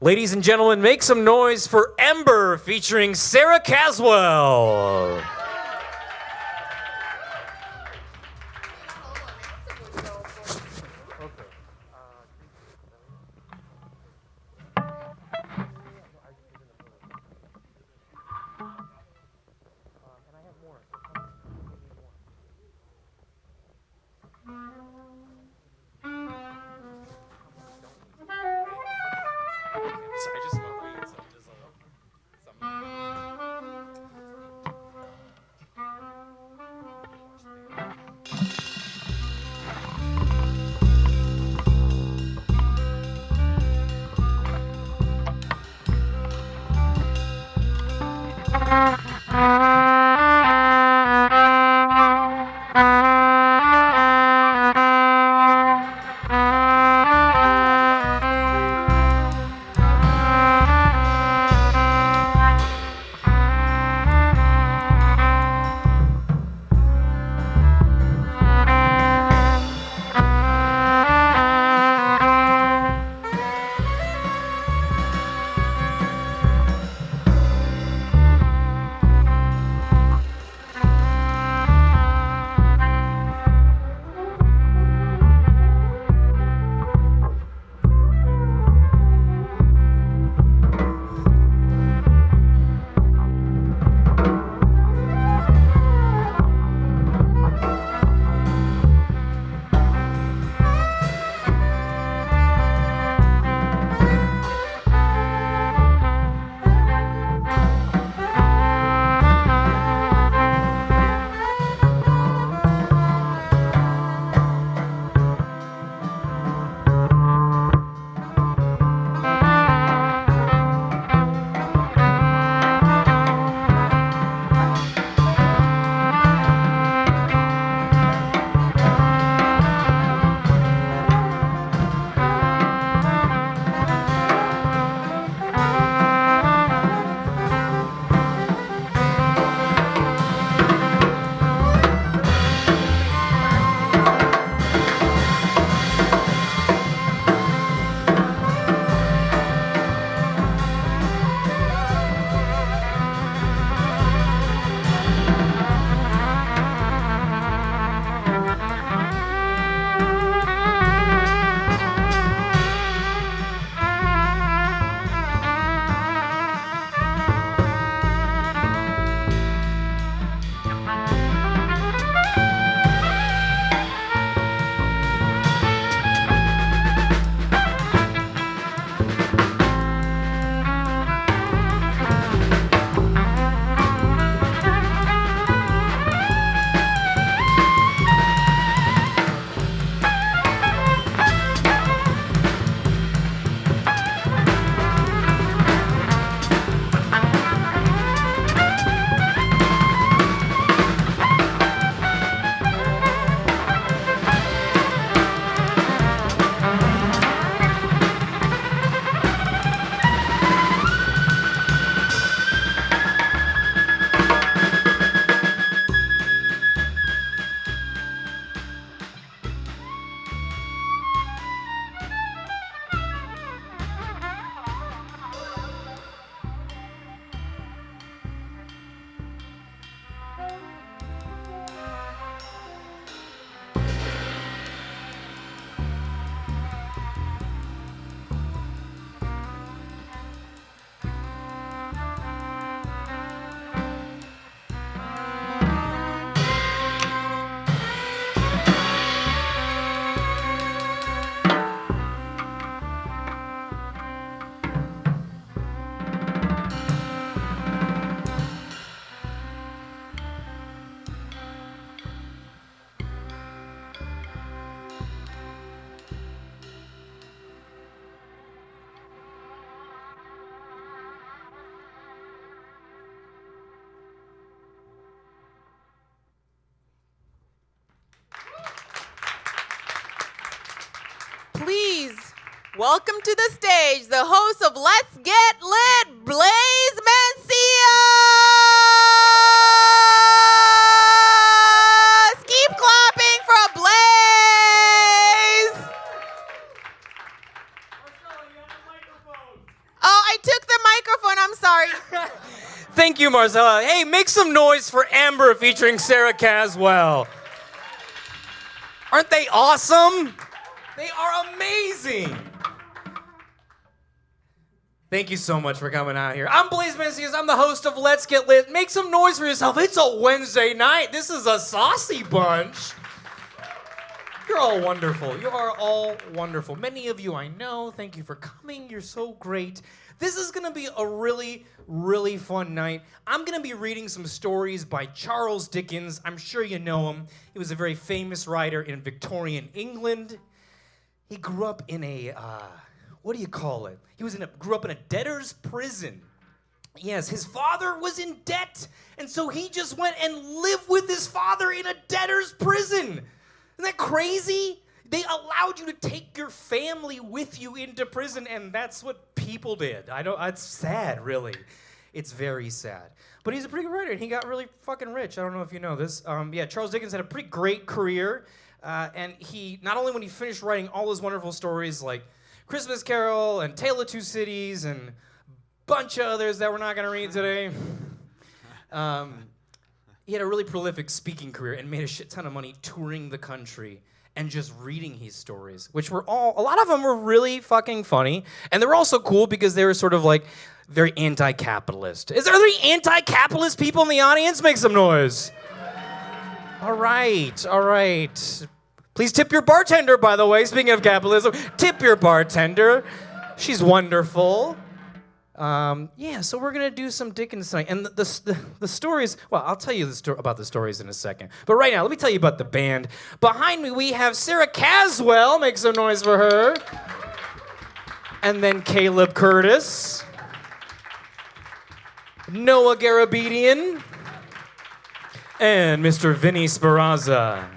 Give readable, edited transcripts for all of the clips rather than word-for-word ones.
Ladies and gentlemen, make some noise for Ember featuring Sara Caswell. Please welcome to the stage the host of Let's Get Lit, Blaze Mancillas! Keep clapping for Blaze! microphone. I'm sorry. Thank you, Marcela. Hey, make some noise for Amber featuring Sara Caswell. Aren't they awesome? They are amazing. Thank you so much for coming out here. I'm Blaze Mancillas. I'm the host of Let's Get Lit. Make some noise for yourself. It's a Wednesday night. This is a saucy bunch. You're all wonderful. You are all wonderful. Many of you I know. Thank you for coming. You're so great. This is going to be a really, really fun night. I'm going to be reading some stories by Charles Dickens. I'm sure you know him. He was a very famous writer in Victorian England. He grew up in a, what do you call it? He grew up in a debtor's prison. Yes, his father was in debt, and so he just went and lived with his father in a debtor's prison. Isn't that crazy? They allowed you to take your family with you into prison, and that's what people did. It's sad, really. It's very sad. But he's a pretty good writer, and he got really fucking rich. I don't know if you know this. Charles Dickens had a pretty great career, and he, not only when he finished writing all those wonderful stories like Christmas Carol and Tale of Two Cities and a bunch of others that we're not going to read today, he had a really prolific speaking career and made a shit ton of money touring the country and just reading his stories, which were a lot of them were really fucking funny. And they were also cool because they were sort of like very anti-capitalist. Are there any anti-capitalist people in the audience? Make some noise. All right. Please tip your bartender, by the way. Speaking of capitalism, tip your bartender. She's wonderful. So we're going to do some Dickens tonight. And the stories, well, I'll tell you about the stories in a second. But right now, let me tell you about the band. Behind me, we have Sara Caswell. Make some noise for her. And then Caleb Curtis. Noah Garabedian. And Mr. Vinnie Sperrazza.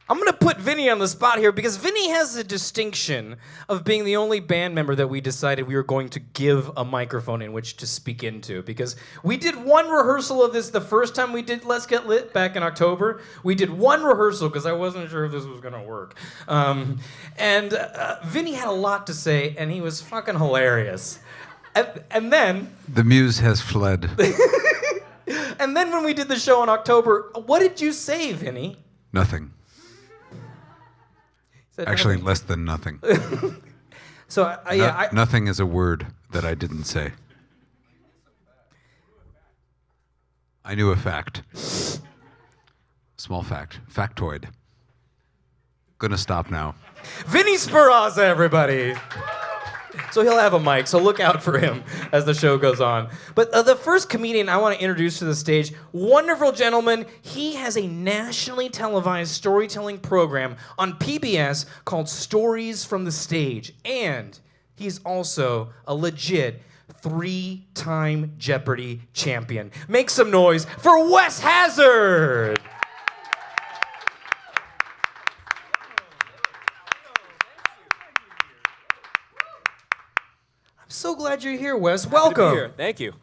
I'm going to put Vinnie on the spot here because Vinnie has the distinction of being the only band member that we decided we were going to give a microphone in which to speak into, because we did one rehearsal of this the first time we did Let's Get Lit back in October. We did one rehearsal because I wasn't sure if this was going to work. Vinnie had a lot to say, and he was fucking hilarious. And then... The muse has fled. And then when we did the show in October, what did you say, Vinnie? Nothing. Actually, less than nothing. Nothing is a word that I didn't say. I knew a fact. Small fact. Factoid. Gonna stop now. Vinnie Sperrazza, everybody. So he'll have a mic, so look out for him as the show goes on. But the first comedian I want to introduce to the stage, wonderful gentleman. He has a nationally televised storytelling program on PBS called Stories from the Stage. And he's also a legit 3-time Jeopardy champion. Make some noise for Wes Hazard! So glad you're here, Wes. Welcome. Happy to be here. Thank you.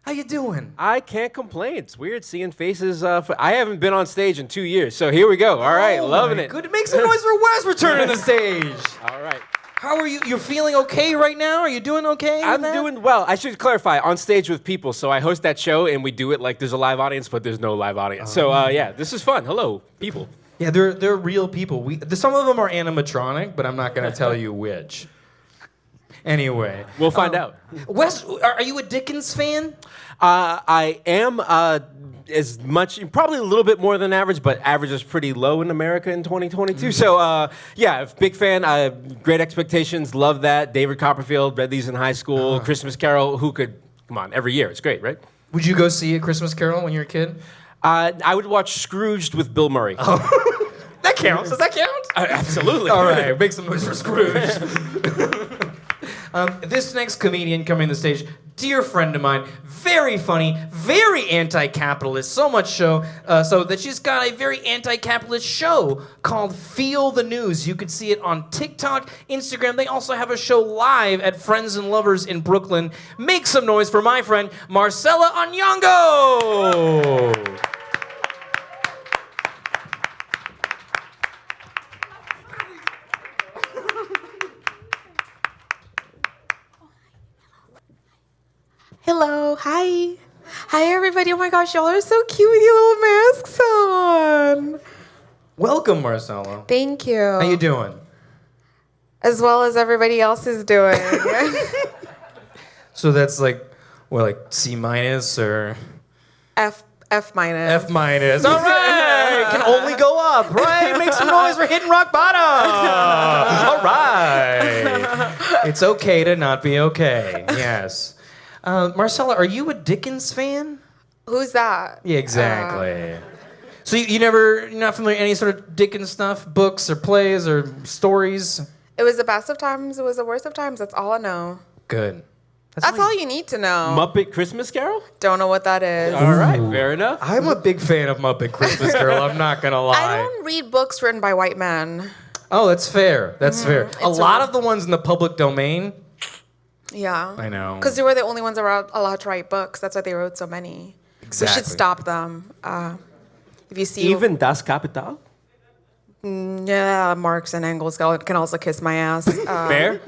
How you doing? I can't complain. It's weird seeing faces. I haven't been on stage in 2 years, so here we go. All right, loving it. Good. Make some noise for Wes returning to the stage. All right. How are you? You're feeling okay right now? Are you doing okay? I'm doing well. I should clarify, on stage with people. So I host that show, and we do it like there's a live audience, but there's no live audience. So this is fun. Hello, people. Yeah, they're real people. Some of them are animatronic, but I'm not going to tell you which. Anyway. We'll find out. Wes, are you a Dickens fan? I am as much, probably a little bit more than average, but average is pretty low in America in 2022. So, big fan. Great Expectations, love that. David Copperfield, read these in high school. Christmas Carol, come on, every year. It's great, right? Would you go see A Christmas Carol when you were a kid? I would watch Scrooged with Bill Murray. Oh. That counts. Does that count? Absolutely. All right, make some noise for Scrooge. This next comedian coming to the stage, dear friend of mine, very funny, very anti-capitalist, so much so that she's got a very anti-capitalist show called Feel the News. You could see it on TikTok, Instagram. They also have a show live at Friends and Lovers in Brooklyn. Make some noise for my friend, Marcela Onyango! Hi. Hi, everybody. Oh my gosh, y'all are so cute with your little masks on. Welcome, Marcela. Thank you. How you doing? As well as everybody else is doing. So that's like C minus or F minus. F minus. All right, can only go up, right? Make some noise. We're hitting rock bottom. All right, it's okay to not be okay. Yes. Marcela, are you a Dickens fan? Who's that? Yeah, exactly. So you're not familiar with any sort of Dickens stuff, books or plays or stories? It was the best of times. It was the worst of times. That's all I know. Good. That's all you need to know. Muppet Christmas Carol? Don't know what that is. All right, fair enough. I'm a big fan of Muppet Christmas Carol. I'm not gonna lie. I don't read books written by white men. Oh, that's fair. That's fair. A lot of the ones in the public domain. Yeah. I know. Because they were the only ones allowed to write books. That's why they wrote so many. Exactly. We should stop them. If you see... Even Das Kapital? Yeah, Marx and Engels can also kiss my ass. Fair?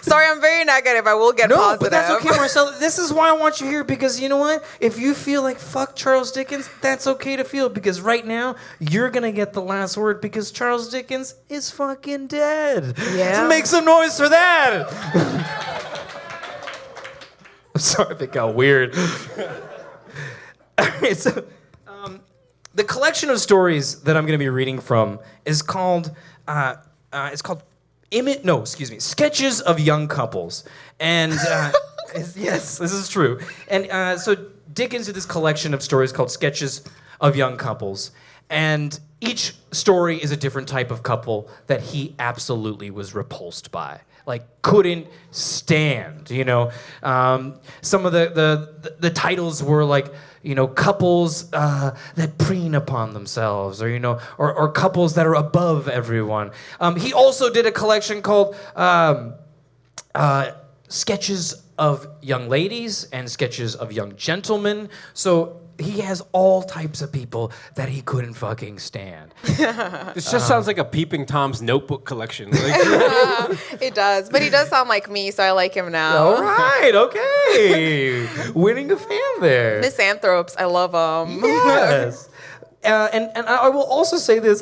Sorry, I'm very negative. I will get positive. But that's okay, Marcela. This is why I want you here, because you know what? If you feel like fuck Charles Dickens, that's okay to feel, because right now, you're going to get the last word, because Charles Dickens is fucking dead. Yeah. Make some noise for that. I'm sorry if it got weird. All right, so, the collection of stories that I'm going to be reading from is called, Sketches of Young Couples. And yes, this is true. And so Dickens did this collection of stories called Sketches of Young Couples. And each story is a different type of couple that he absolutely was repulsed by. Like, couldn't stand, you know. Some of the titles were like, you know, couples that preen upon themselves, or, you know, or couples that are above everyone. He also did a collection called Sketches of Young Ladies and Sketches of Young Gentlemen. So he has all types of people that he couldn't fucking stand. This just sounds like a Peeping Tom's notebook collection. Like, It does. But he does sound like me, so I like him now. All right, okay. Winning a fan there. Misanthropes, I love them. Yes. And I will also say this.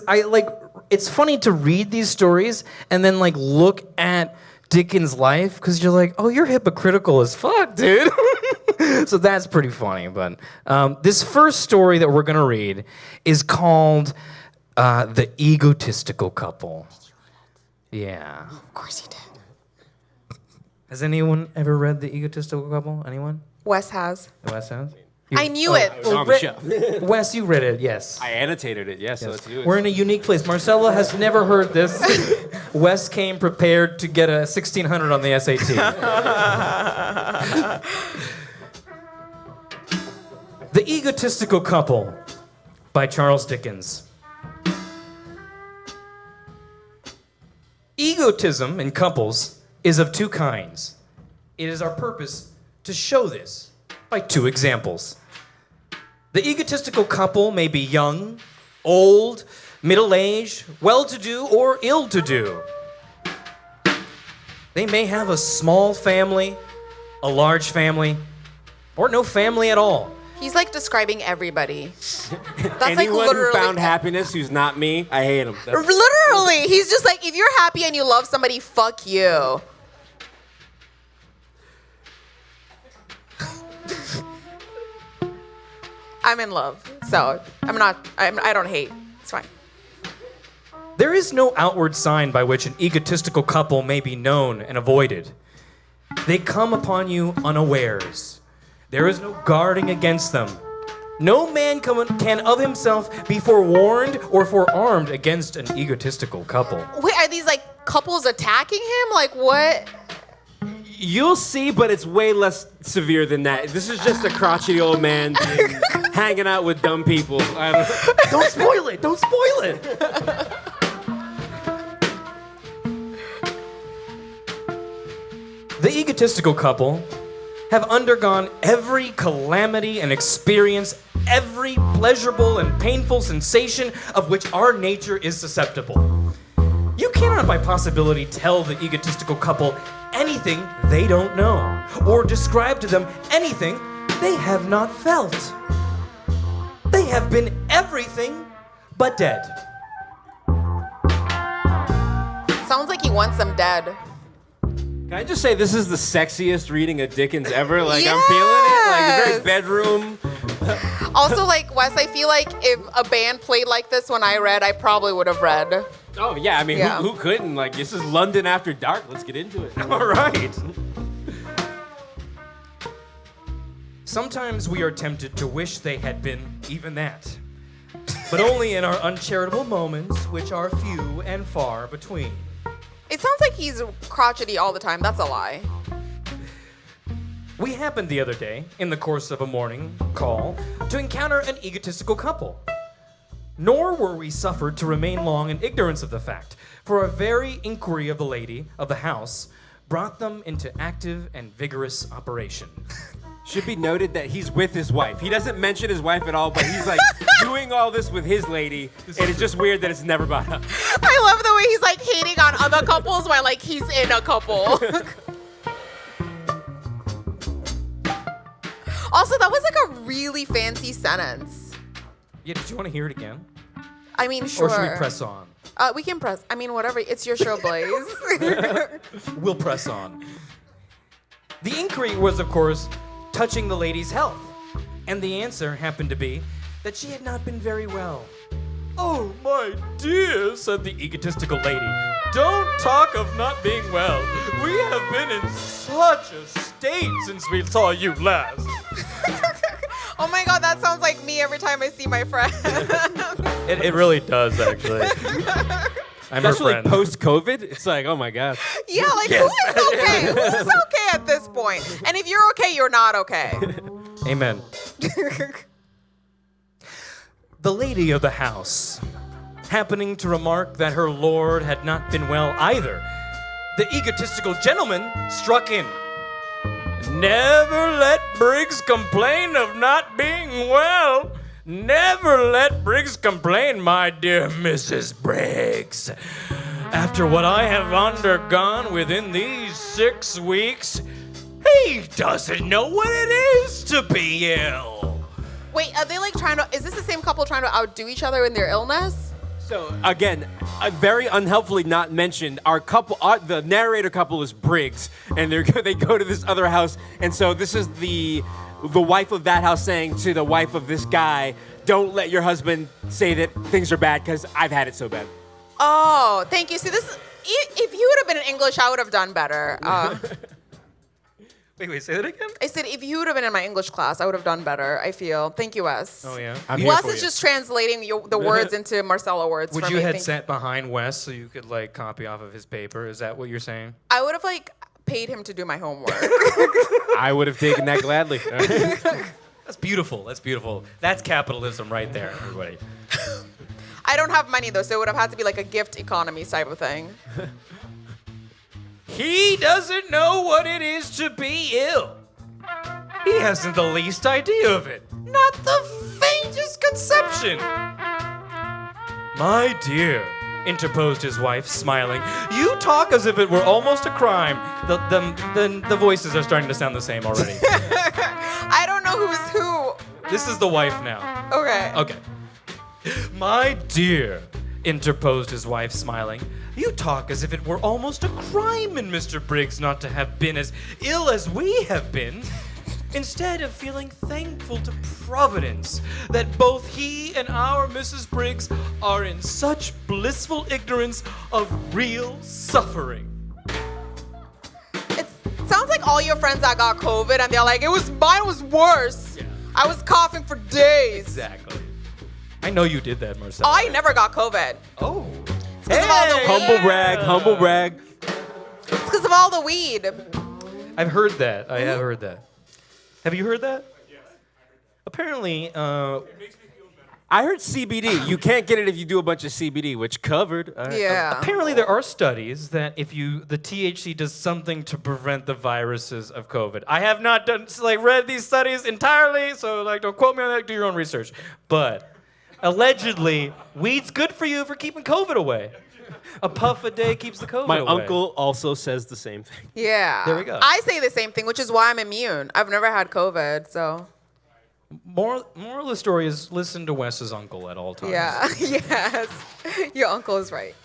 It's funny to read these stories and then like look at Dickens' life, because you're like, oh, you're hypocritical as fuck, dude. So that's pretty funny. But this first story that we're going to read is called The Egotistical Couple. Yeah. Of course he did. Has anyone ever read The Egotistical Couple? Anyone? Wes has. Wes has? I knew it. it was on the shelf. Wes, you read it, yes. I annotated it, yes. So let's do it. We're in a unique place. Marcela has never heard this. Wes came prepared to get a 1600 on the SAT. The Egotistical Couple by Charles Dickens. Egotism in couples is of two kinds. It is our purpose to show this by two examples. The egotistical couple may be young, old, middle-aged, well-to-do, or ill-to-do. They may have a small family, a large family, or no family at all. He's like describing everybody. That's like Anyone literally. who found happiness who's not me, I hate him. Literally, he's just like, if you're happy and you love somebody, fuck you. I'm in love, so I don't hate. It's fine. There is no outward sign by which an egotistical couple may be known and avoided. They come upon you unawares. There is no guarding against them. No man can of himself be forewarned or forearmed against an egotistical couple. Wait, are these like couples attacking him? Like what? You'll see, but it's way less severe than that. This is just a crotchety old man hanging out with dumb people. I don't know. Don't spoil it! Don't spoil it! The egotistical couple have undergone every calamity and experience every pleasurable and painful sensation of which our nature is susceptible. You cannot by possibility tell the egotistical couple anything they don't know, or describe to them anything they have not felt. They have been everything but dead. Sounds like he wants them dead. Can I just say this is the sexiest reading of Dickens ever? Like, I'm feeling it. Like, very bedroom. Also, like, Wes, I feel like if a band played like this when I read, I probably would have read. Oh, yeah. I mean, Yeah. Who couldn't? Like, this is London After Dark. Let's get into it. All right. Sometimes we are tempted to wish they had been even that, but only in our uncharitable moments, which are few and far between. It sounds like he's crotchety all the time. That's a lie. We happened the other day, in the course of a morning call, to encounter an egotistical couple. Nor were we suffered to remain long in ignorance of the fact, for a very inquiry of the lady of the house brought them into active and vigorous operation. Should be noted that he's with his wife. He doesn't mention his wife at all, but he's like doing all this with his lady, and it's just weird that it's never brought up. I love the way he's like hating on other couples while like he's in a couple. Also, that was like a really fancy sentence. Yeah, did you want to hear it again? I mean, sure. Or should we press on? We can press. I mean, whatever. It's your show, Blaze. We'll press on. The inquiry was, of course, touching the lady's health, and the answer happened to be that she had not been very well. "Oh, my dear," said the egotistical lady, "don't talk of not being well. We have been in such a state since we saw you last." Oh my God, that sounds like me every time I see my friend. It really does, actually. I'm her Especially friend. post-COVID, it's like, oh my God. Yeah, like who is okay? Who's okay at this point? And if you're okay, you're not okay. Amen. The lady of the house, happening to remark that her lord had not been well either, the egotistical gentleman struck in. "Never let Briggs complain of not being well. Never let Briggs complain, my dear Mrs. Briggs. After what I have undergone within these 6 weeks, he doesn't know what it is to be ill." Wait, are they like trying to? Is this the same couple trying to outdo each other in their illness? So again, very unhelpfully not mentioned. Our couple, the narrator couple is Briggs, and they go to this other house, and so this is the wife of that house saying to the wife of this guy, "Don't let your husband say that things are bad because I've had it so bad." Oh, thank you. See, this. If you would have been in English, I would have done better. Wait, say that again? I said if you would have been in my English class, I would have done better. I feel. Thank you, Wes. Oh, yeah? I'm here Wes for is you. just translating the words into Marcela words Would for you me. had sat behind Wes so you could, like, copy off of his paper? Is that what you're saying? I would have like paid him to do my homework. I would have taken that gladly. That's beautiful. That's beautiful. That's capitalism right there, everybody. I don't have money though, so it would have had to be like a gift economy type of thing. He doesn't know what it is to be ill. He hasn't the least idea of it. Not the faintest conception. "My dear," interposed his wife, smiling, "you talk as if it were almost a crime." The voices are starting to sound the same already. I don't know who's who. This is the wife now. Okay. Okay. "My dear," interposed his wife, smiling, "you talk as if it were almost a crime in Mr. Briggs not to have been as ill as we have been, instead of feeling thankful to Providence that both he and our Mrs. Briggs are in such blissful ignorance of real suffering." It sounds like all your friends that got COVID and they're like, mine was worse. Yeah. I was coughing for days. Exactly. I know you did that, Marcela. I never got COVID. Oh. because of all the Humble brag, humble brag. It's because of all the weed. I've heard that. I have heard that. Have you heard that? Yes. Apparently, I heard CBD. You can't get it if you do a bunch of CBD, which covered. Yeah. apparently there are studies that if the THC does something to prevent the viruses of COVID. I have not read these studies entirely, so don't quote me on that. Do your own research. But allegedly, weed's good for you for keeping COVID away. A puff a day keeps the COVID My away. uncle also says the same thing. Yeah. There we go. I say the same thing, which is why I'm immune. I've never had COVID, so. Moral of the story is listen to Wes's uncle at all times. Yeah. Yes. Your uncle is right.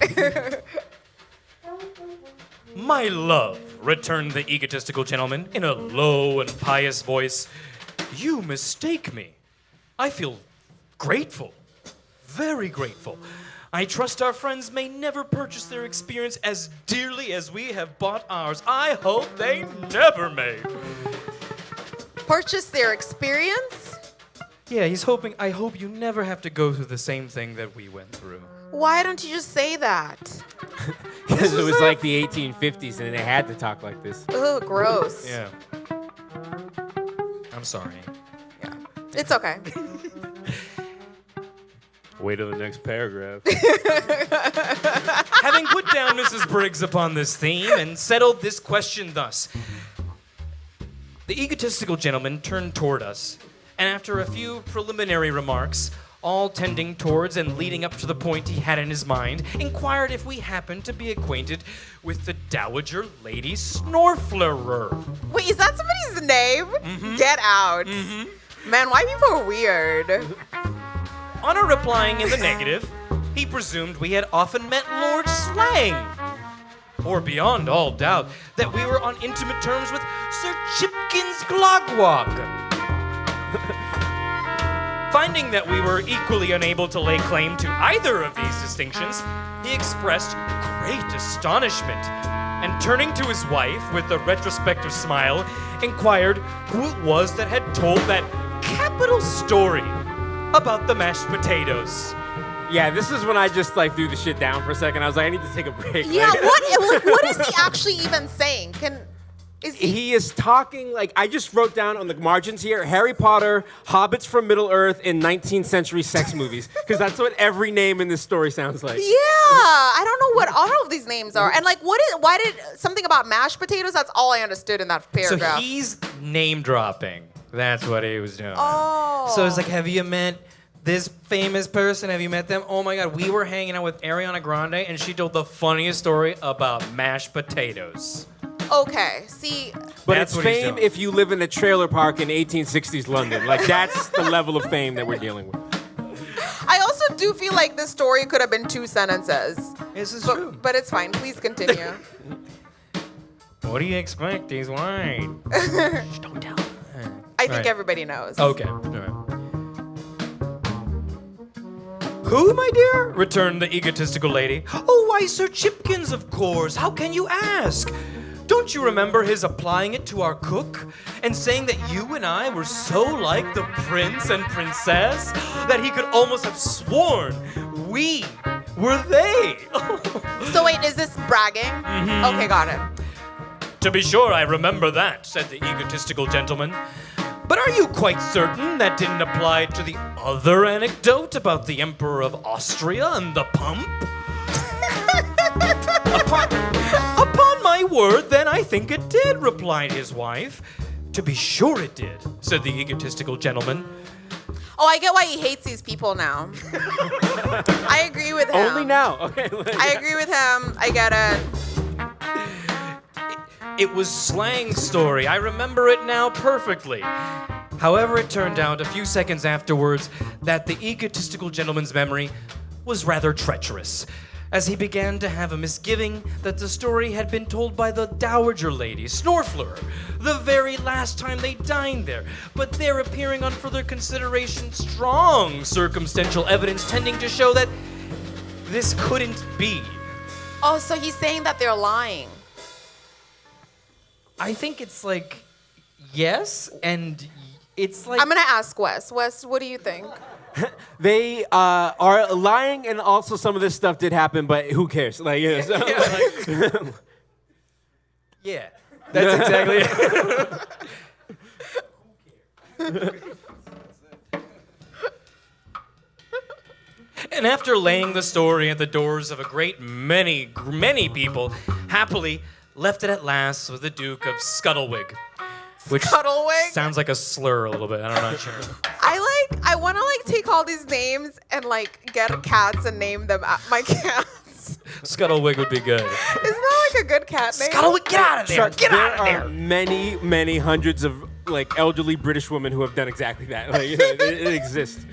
My love, returned the egotistical gentleman in a low and pious voice. You mistake me. I feel grateful. Very grateful. I trust our friends may never purchase their experience as dearly as we have bought ours. I hope they never may. Purchase their experience? Yeah, he's hoping, I hope you never have to go through the same thing that we went through. Why don't you just say that? Because it was like the 1850s and they had to talk like this. Ugh, gross. Yeah. I'm sorry. Yeah. It's okay. Wait till the next paragraph. Having put down Mrs. Briggs upon this theme and settled this question thus, the egotistical gentleman turned toward us, and after a few preliminary remarks, all tending towards and leading up to the point he had in his mind, inquired if we happened to be acquainted with the Dowager Lady Snorflerer. Wait, is that somebody's name? Mm-hmm. Get out. Man, white people are weird. On our replying in the negative, he presumed we had often met Lord Slang, or beyond all doubt, that we were on intimate terms with Sir Chipkins Glogwog. Finding that we were equally unable to lay claim to either of these distinctions, he expressed great astonishment, and turning to his wife with a retrospective smile, inquired who it was that had told that capital story about the mashed potatoes. Yeah, this is when I just like threw the shit down for a second. I was like, I need to take a break. Yeah, Like, what is he actually even saying? he is talking like I just wrote down on the margins here: Harry Potter, Hobbits from Middle Earth, in 19th century sex movies, because that's what every name in this story sounds like. Yeah, I don't know what all of these names are. And like, why did something about mashed potatoes? That's all I understood in that So paragraph. he's name dropping. That's what he was doing. Oh. So it's like, have you met this famous person? Have you met them? Oh my God, we were hanging out with Ariana Grande, and she told the funniest story about mashed potatoes. Okay, see, But That's it's what he's fame doing. if you live in a trailer park in 1860s London. Like that's the level of fame that we're dealing with. I also do feel like this story could have been 2 sentences. This is true. But it's fine. Please continue. What do you expect? He's white. Shh, don't tell. I think Right. everybody knows. Okay. All right. Who, my dear? Returned the egotistical lady. Oh, why, Sir Chipkins, of course. How can you ask? Don't you remember his applying it to our cook and saying that you and I were so like the prince and princess that he could almost have sworn we were they? So wait, is this bragging? Mm-hmm. Okay, got it. To be sure, I remember that, said the egotistical gentleman. But are you quite certain that didn't apply to the other anecdote about the Emperor of Austria and the pump? Upon my word, then I think it did, replied his wife. To be sure it did, said the egotistical gentleman. Oh, I get why he hates these people now. I agree with him. Only now. Okay. I agree with him. I get it. It was Slang's story. I remember it now perfectly. However, it turned out a few seconds afterwards that the egotistical gentleman's memory was rather treacherous, as he began to have a misgiving that the story had been told by the Dowager Lady Snorflerer the very last time they dined there, but there appearing on further consideration strong circumstantial evidence tending to show that this couldn't be. Oh, so he's saying that they're lying. I think it's like, yes, and it's like... I'm gonna ask Wes. Wes, what do you think? They are lying, and also some of this stuff did happen, but who cares? Like, you know, so, Yeah, that's exactly it. And after laying the story at the doors of a great many people, happily left it at last with the Duke of Scuttlewig. Which Scuttlewig? sounds like a slur a little bit. I'm not sure. I wanna take all these names and get cats and name them my cats. Scuttlewig would be good. Isn't that like a good cat name? Scuttlewig, get out of there! Chuck, Get out of there are there! many, many hundreds of like elderly British women who have done exactly that. Like, it exists.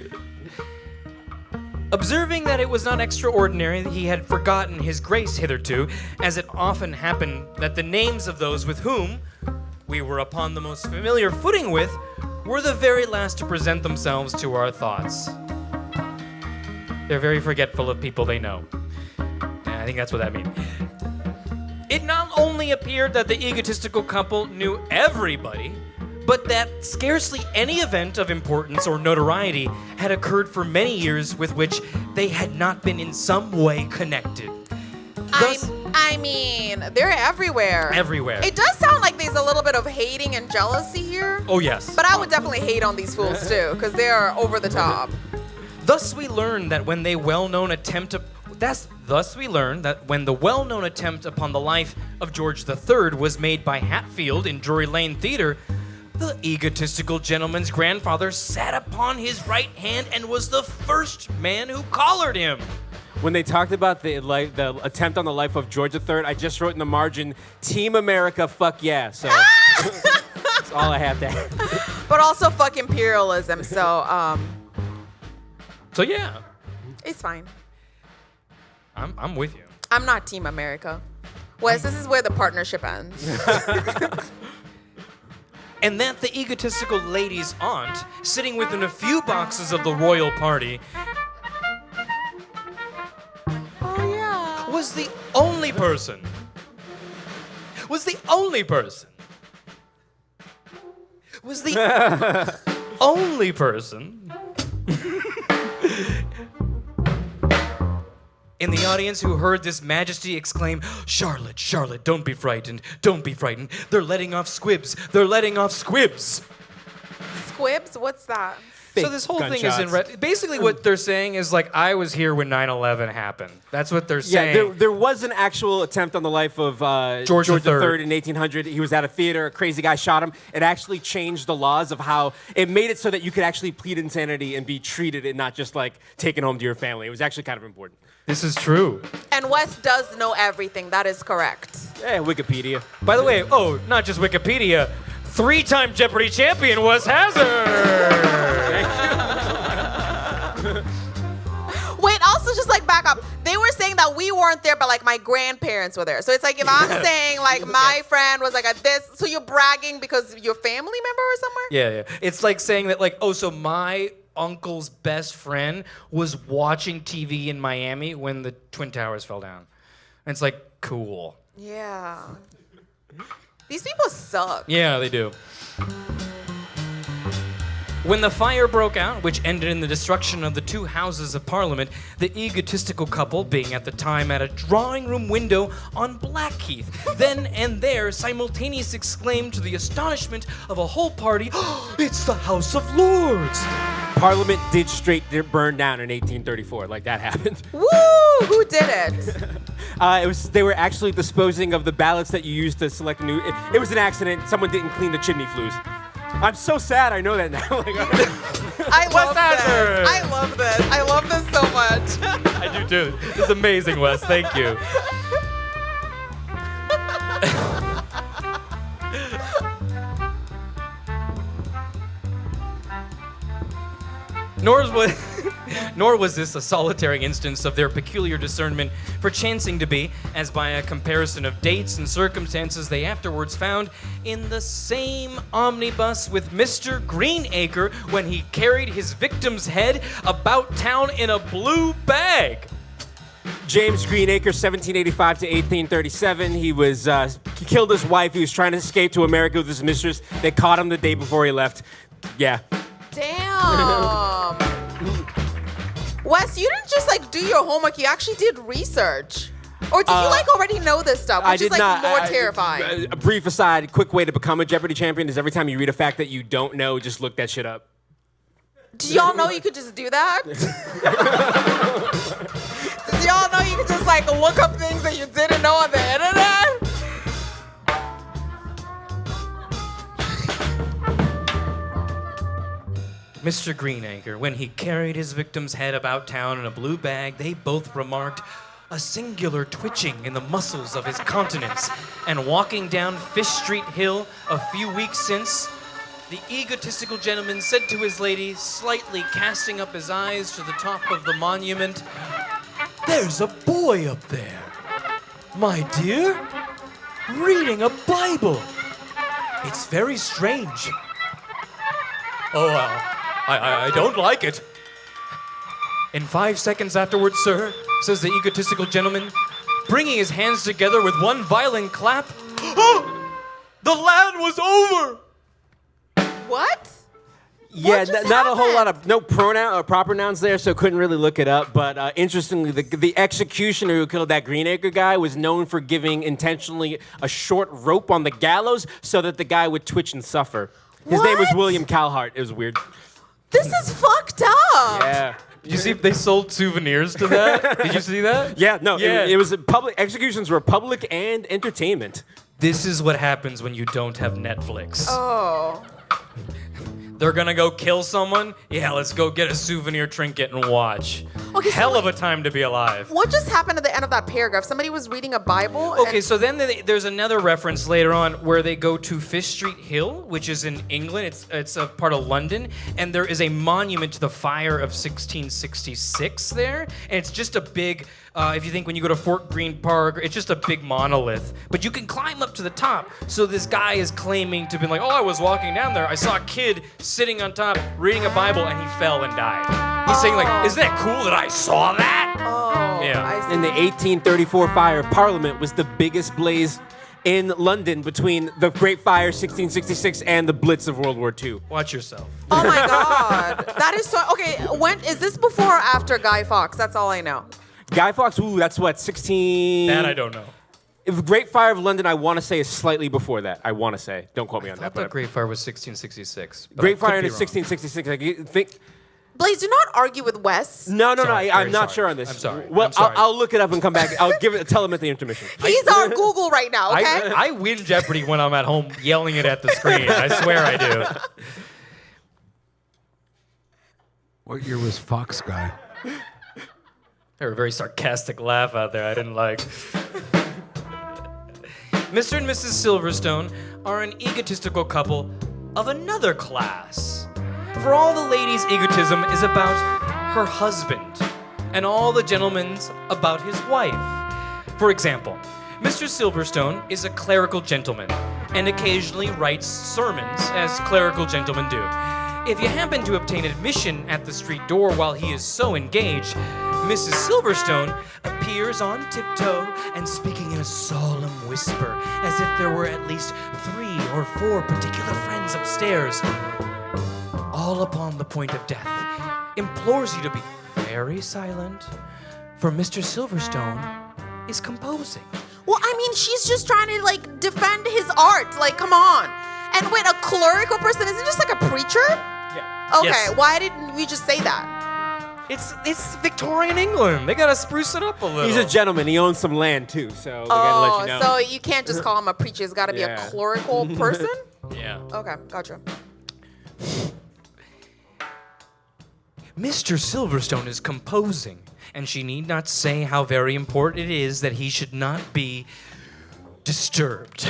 Observing that it was not extraordinary that he had forgotten his grace hitherto, as it often happened that the names of those with whom we were upon the most familiar footing with were the very last to present themselves to our thoughts. They're very forgetful of people they know. I think that's what that means. It not only appeared that the egotistical couple knew everybody, but that scarcely any event of importance or notoriety had occurred for many years with which they had not been in some way connected. Thus, I mean, they're everywhere. Everywhere. It does sound like there's a little bit of hating and jealousy here. oh yes. But I would definitely hate on these fools too, because they're over the top. Thus we learn that when the well-known attempt upon the life of George III was made by Hatfield in Drury Lane Theatre, the egotistical gentleman's grandfather sat upon his right hand and was the first man who collared him. When they talked about the attempt on the life of George III, I just wrote in the margin, Team America, fuck yeah. So that's all I have there. But also fuck imperialism, so So yeah, it's fine. I'm with you. I'm not Team America. Wes, this is where the partnership ends. And that the egotistical lady's aunt, sitting within a few boxes of the royal party, Oh yeah. was the only person. Was the only person in the audience who heard this majesty exclaim, Charlotte, Charlotte, don't be frightened, don't be frightened. They're letting off squibs. They're letting off squibs. Squibs? What's that? So this whole thing is in gunshots. basically what they're saying is like, I was here when 9/11 happened. That's what they're saying. Yeah, there was an actual attempt on the life of George III. III in 1800. He was at a theater. A crazy guy shot him. It actually changed the laws of how it made it so that you could actually plead insanity and be treated and not just like taken home to your family. It was actually kind of important. This is true. And Wes does know everything. That is correct. Yeah, Wikipedia. By the way, not just Wikipedia, 3-time Jeopardy champion Wes Hazard. Wait, also just like back up. They were saying that we weren't there, but like my grandparents were there. So it's like if I'm saying like my friend was like at this, so you're bragging because your family member or somewhere? Yeah. It's like saying that like, so my uncle's best friend was watching TV in Miami when the Twin Towers fell down. And it's like, cool. Yeah. These people suck. Yeah, they do. When the fire broke out, which ended in the destruction of the 2 Houses of Parliament, the egotistical couple, being at the time at a drawing room window on Blackheath, then and there simultaneously exclaimed to the astonishment of a whole party, it's the House of Lords! Parliament did straight burn down in 1834. Like that happened. Woo! Who did it? They were actually disposing of the ballots that you used to select a new. It was an accident. Someone didn't clean the chimney flues. I'm so sad. I know that now. I love Hazard. this. I love this. I love this so much. I do too. This is amazing, Wes. Thank you. Nor was this a solitary instance of their peculiar discernment, for chancing to be, as by a comparison of dates and circumstances they afterwards found, in the same omnibus with Mr. Greenacre when he carried his victim's head about town in a blue bag. James Greenacre, 1785 to 1837. He killed his wife. He was trying to escape to America with his mistress. They caught him the day before he left. Yeah. Damn. Wes, you didn't just like do your homework. You actually did research. Or did you like already know this stuff, which is like more terrifying? A brief aside, quick way to become a Jeopardy champion is every time you read a fact that you don't know, just look that shit up. Do y'all know you could just do that? Do y'all know you could just like look up things that you didn't know on the internet? Mr. Greenacre, when he carried his victim's head about town in a blue bag, they both remarked, a singular twitching in the muscles of his countenance, and walking down Fish Street Hill a few weeks since, the egotistical gentleman said to his lady, slightly casting up his eyes to the top of the monument, "There's a boy up there, my dear, reading a Bible. It's very strange." "Oh, I don't like it." "In 5 seconds afterwards, sir," says the egotistical gentleman, bringing his hands together with one violent clap, the lad was over. What? Yeah, What just not a whole lot happened? of no pronoun or proper nouns there, so couldn't really look it up. But interestingly, the executioner who killed that Greenacre guy was known for giving intentionally a short rope on the gallows so that the guy would twitch and suffer. His name was What? William Calhart. It was weird. This is fucked up. Yeah. You see, they sold souvenirs to that. Did you see that? Yeah, no, Yeah. it was a public. Executions were public and entertainment. This is what happens when you don't have Netflix. Oh. They're gonna go kill someone? Yeah, let's go get a souvenir trinket and watch. Okay, so Hell of a time to be alive. What just happened at the end of that paragraph? Somebody was reading a Bible. Okay, and- so then there's another reference later on where they go to Fish Street Hill, which is in England. It's a part of London, and there is a monument to the fire of 1666 there, and it's just a big. If you think when you go to Fort Greene Park, it's just a big monolith, but you can climb up to the top. So this guy is claiming to be like, "Oh, I was walking down there, I saw a kid sitting on top reading a Bible, and he fell and died." He's saying like, "Isn't that cool that I saw that?" Oh. Yeah. I see. And the 1834 fire of Parliament was the biggest blaze in London between the Great Fire 1666 and the Blitz of World War II. Watch yourself. Oh my God. That is so. Okay, when is this before or after Guy Fawkes? That's all I know. Guy Fawkes, ooh, that's what, 16... That I don't know. If Great Fire of London, I want to say, is slightly before that. I want to say. Don't quote me on I that. thought But Great Fire was 1666. but I Great could Fire be is wrong. 1666. I think... Blaze, do not argue with Wes. No, Sorry, I'm very not sorry. sure on this. I'm sorry. Well, I'm sorry. I'll look it up and come back. I'll tell him at the intermission. He's our Google right now, okay? I win Jeopardy when I'm at home yelling it at the screen. I swear I do. What year was Fox Guy? There was a very sarcastic laugh out there I didn't like. Mr. and Mrs. Silverstone are an egotistical couple of another class. For all the lady's egotism is about her husband, and all the gentleman's about his wife. For example, Mr. Silverstone is a clerical gentleman and occasionally writes sermons as clerical gentlemen do. If you happen to obtain admission at the street door while he is so engaged, Mrs. Silverstone appears on tiptoe and speaking in a solemn whisper, as if there were at least 3 or 4 particular friends upstairs, all upon the point of death, implores you to be very silent, for Mr. Silverstone is composing. Well, I mean, she's just trying to, like, defend his art. Like, come on. And wait, a clerical person isn't just like a preacher? Yeah. Okay, Yes. why didn't we just say that? It's Victorian England. They gotta spruce it up a little. He's a gentleman. He owns some land, too, so we gotta let you know. So you can't just call him a preacher. It's got to be Yeah. a clerical person? Yeah. Okay, gotcha. Mr. Silverstone is composing, and she need not say how very important it is that he should not be disturbed.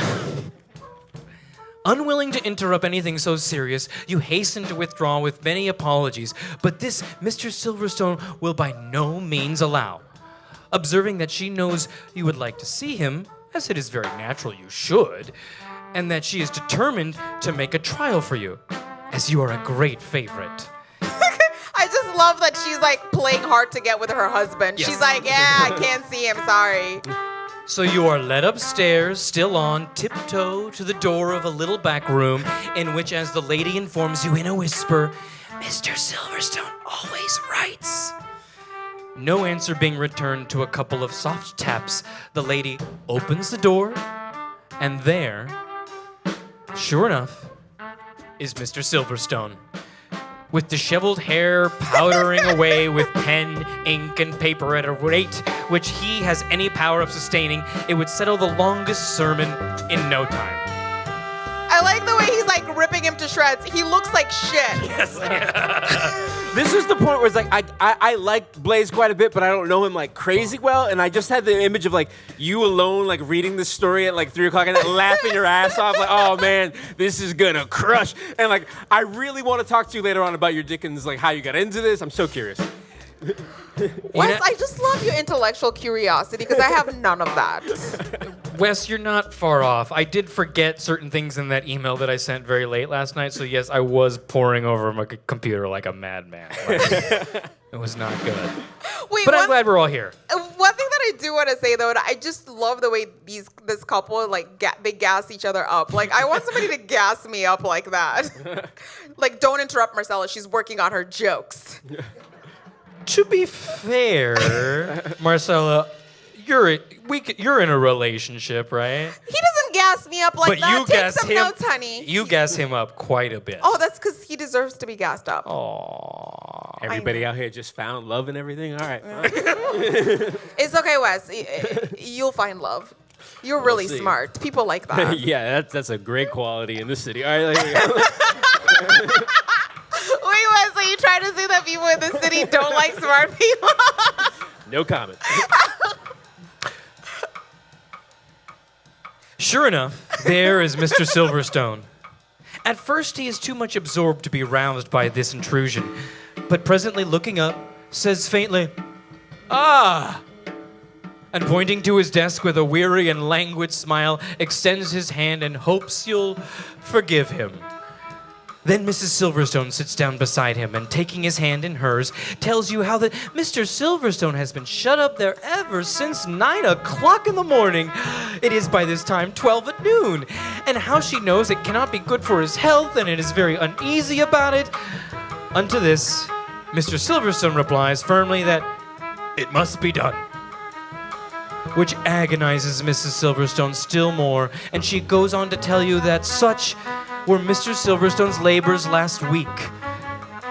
Unwilling to interrupt anything so serious, you hasten to withdraw with many apologies, but this Mr. Silverstone will by no means allow. Observing that she knows you would like to see him, as it is very natural you should, and that she is determined to make a trial for you, as you are a great favorite. I just love that she's like playing hard to get with her husband. Yes. She's like, yeah, I can't see him, sorry. So you are led upstairs, still on tiptoe, to the door of a little back room, in which, as the lady informs you in a whisper, Mr. Silverstone always writes. No answer being returned to a couple of soft taps, the lady opens the door, and there, sure enough, is Mr. Silverstone. With disheveled hair powdering away with pen, ink, and paper at a rate which he has any power of sustaining, it would settle the longest sermon in no time. I like the way he's like ripping him to shreds. He looks like shit. Yes. This is the point where it's like I like Blaze quite a bit, but I don't know him like crazy well, and I just had the image of like you alone like reading this story at like 3 o'clock and laughing your ass off, like, oh man, this is gonna crush. And like I really want to talk to you later on about your Dickens, like how you got into this. I'm so curious. Wes, I just love your intellectual curiosity because I have none of that. Wes, you're not far off. I did forget certain things in that email that I sent very late last night, so yes, I was poring over my computer like a madman. It was not good. Wait, But I'm glad we're all here. One thing that I do want to say though, I just love the way this couple like they gas each other up. Like I want somebody to gas me up like that. Like don't interrupt Marcela. She's working on her jokes. To be fair, Marcela, you're in a relationship, right? He doesn't gas me up like But that. you Take gas some him. notes, honey. You gas him up quite a bit. Oh, that's because he deserves to be gassed up. Aww. Everybody out here just found love and everything. All right, fine. It's okay, Wes. You'll find love. You're really see. smart. People like that. Yeah, that's a great quality in this city. All right, there we go. Wait, Wes, so you trying to say that people in the city don't like smart people? No comment. Sure enough, there is Mr. Silverstone. At first, he is too much absorbed to be roused by this intrusion, but presently looking up, says faintly, "Ah!" and pointing to his desk with a weary and languid smile, extends his hand and hopes you'll forgive him. Then Mrs. Silverstone sits down beside him and, taking his hand in hers, tells you how that Mr. Silverstone has been shut up there ever since 9 o'clock in the morning. It is by this time 12 at noon, and how she knows it cannot be good for his health and it is very uneasy about it. Unto this, Mr. Silverstone replies firmly that it must be done, which agonizes Mrs. Silverstone still more, and she goes on to tell you that such were Mr. Silverstone's labors last week.